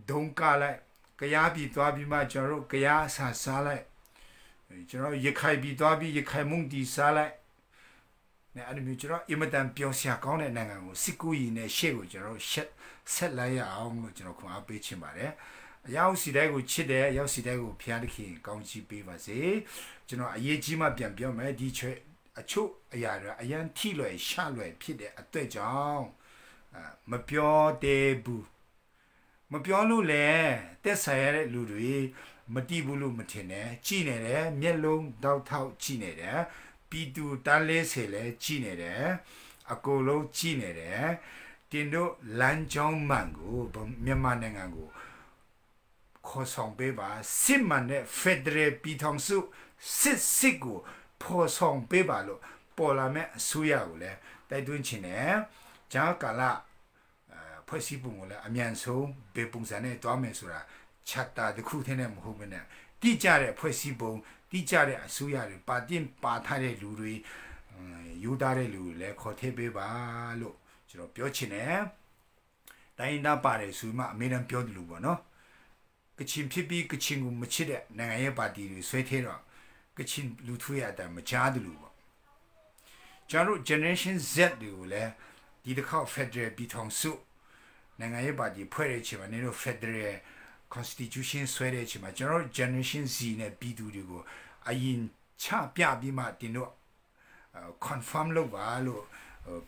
ဒုံကလိုက်ကရားပြည်သွားပြီးမှကျွန်တော်တို့ကရားအဆာစားလိုက်ကျွန်တော်ရခိုင်ပြည်သွားပြီးရခိုင်မုန်တီစားလိုက်နဲ့အဲ့လိုမျိုးကျွန်တော်အင်မတန်ပျော်စရာကောင်းတဲ့နိုင်ငံကိုစစ်ကူးရင်နဲ့ရှေ့ကိုကျွန်တော်ဆက်လိုက်ရအောင်လို့ကျွန်တော်ခွန်အားပေးချင်ပါတယ်အယောက်စီတိုင်းကိုချစ်တယ်အယောက်စီတိုင်းကိုဖျားသခင်ကောင်းချီးပေးပါစေကျွန်တော်အရေးကြီးမှပြန်ပြောမယ်ဒီချွဲအချို့အရာတွေအရန်ထိလွယ်ရှလွယ်ဖြစ်တဲ့အတွေ့အကြောင်းမပြောသေးဘူးမပြောလို့လေတက်ဆိုင်ရတဲ့လူတွေမတိဘူးလို့မထင်နဲ့ကြည်နေတယ်မျက်လုံးတောက်ထောက်ကြည်နေတယ်ပြည်သူတန်းလေးဆယ်လဲကြည်နေတယ်အကုန်လုံးကြည်နေတယ်တင်တို့လမ်းကြောင်းမှန်ကိုမြန်မာနိုင်ငံကိုခေါ်ဆောင်ပေးပါစစ်မှန်တဲ့ Federal ပြည်ထောင်စုစစ်ကိုဖော်ဆောင်ပေးပါလို့ပေါ်လာမဲ့အစိုးရကိုလည်းတိုက်တွန်းချင်တယ်ဂျာကာလာဖွဲ့စည်းပုံကိုလည်းအမြန်ဆုံးဘေးပုံစံနဲ့တွားမယ်ဆိုတာချက်တာတစ်ခုတည်းနဲ့မဟုတ်ဘဲနဲ့တိကျတဲ့ဖွဲ့စည်းပုံတိကျတဲ့အစိုးရတွေပါထားတဲ့လူတွေယူသားတဲ့လူတွေလည်းခေါ်ထည့်ပေးပါလို့ကျွန်တော်ပြောချင်တယ်တိုင်းသားပါတယ်ဆိုမှအမေရိကန်ပြောတယ်လို့ပေါ့နော်ကချင်ဖြစ်ပြီးကချင်ကိုမချစ်တဲ့နိုင်ငံရေးပါတီတွေဆွဲထည့်တော့ကချင်လူထုရတာမချားတယ်လို့ပေါ့ကျွန်တော် generation Z တွေကိုလည်းဒီတစ်ခေါက် Federal ပြည်ထောင်စုနိုင်ငံရေးပါတီဖွဲ့တဲ့အချိန်မှာနေတော့ Federal Constitution ဆွဲတဲ့အချိန်မှာကျွန်တော် generation Z နဲ့ပြည်သူတွေကိုအရင်ချပြပြီးမှတင်တော့confirm လုပ်ပါလို့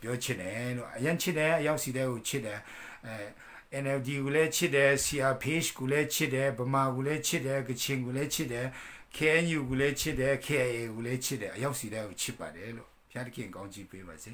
ပြောချင်တယ်လို့အရင်ချစ်တယ်အရောက်စီတဲ့ကိုချစ်တယ်NLD ကိုလည်းချစ်တယ် CRPH ကိုလည်းချစ်တယ်ဗမာကိုလည်းချစ်တယ်ကချင်ကိုလည်းချစ်တယ် KNU ကိုလည်းချစ်တယ် KIA ကိုလည်းချစ်တယ်အရောက်စီတဲ့ကိုချစ်ပါတယ်လို့ဖျားတခင်ကောင်းချီးပေးပါစေ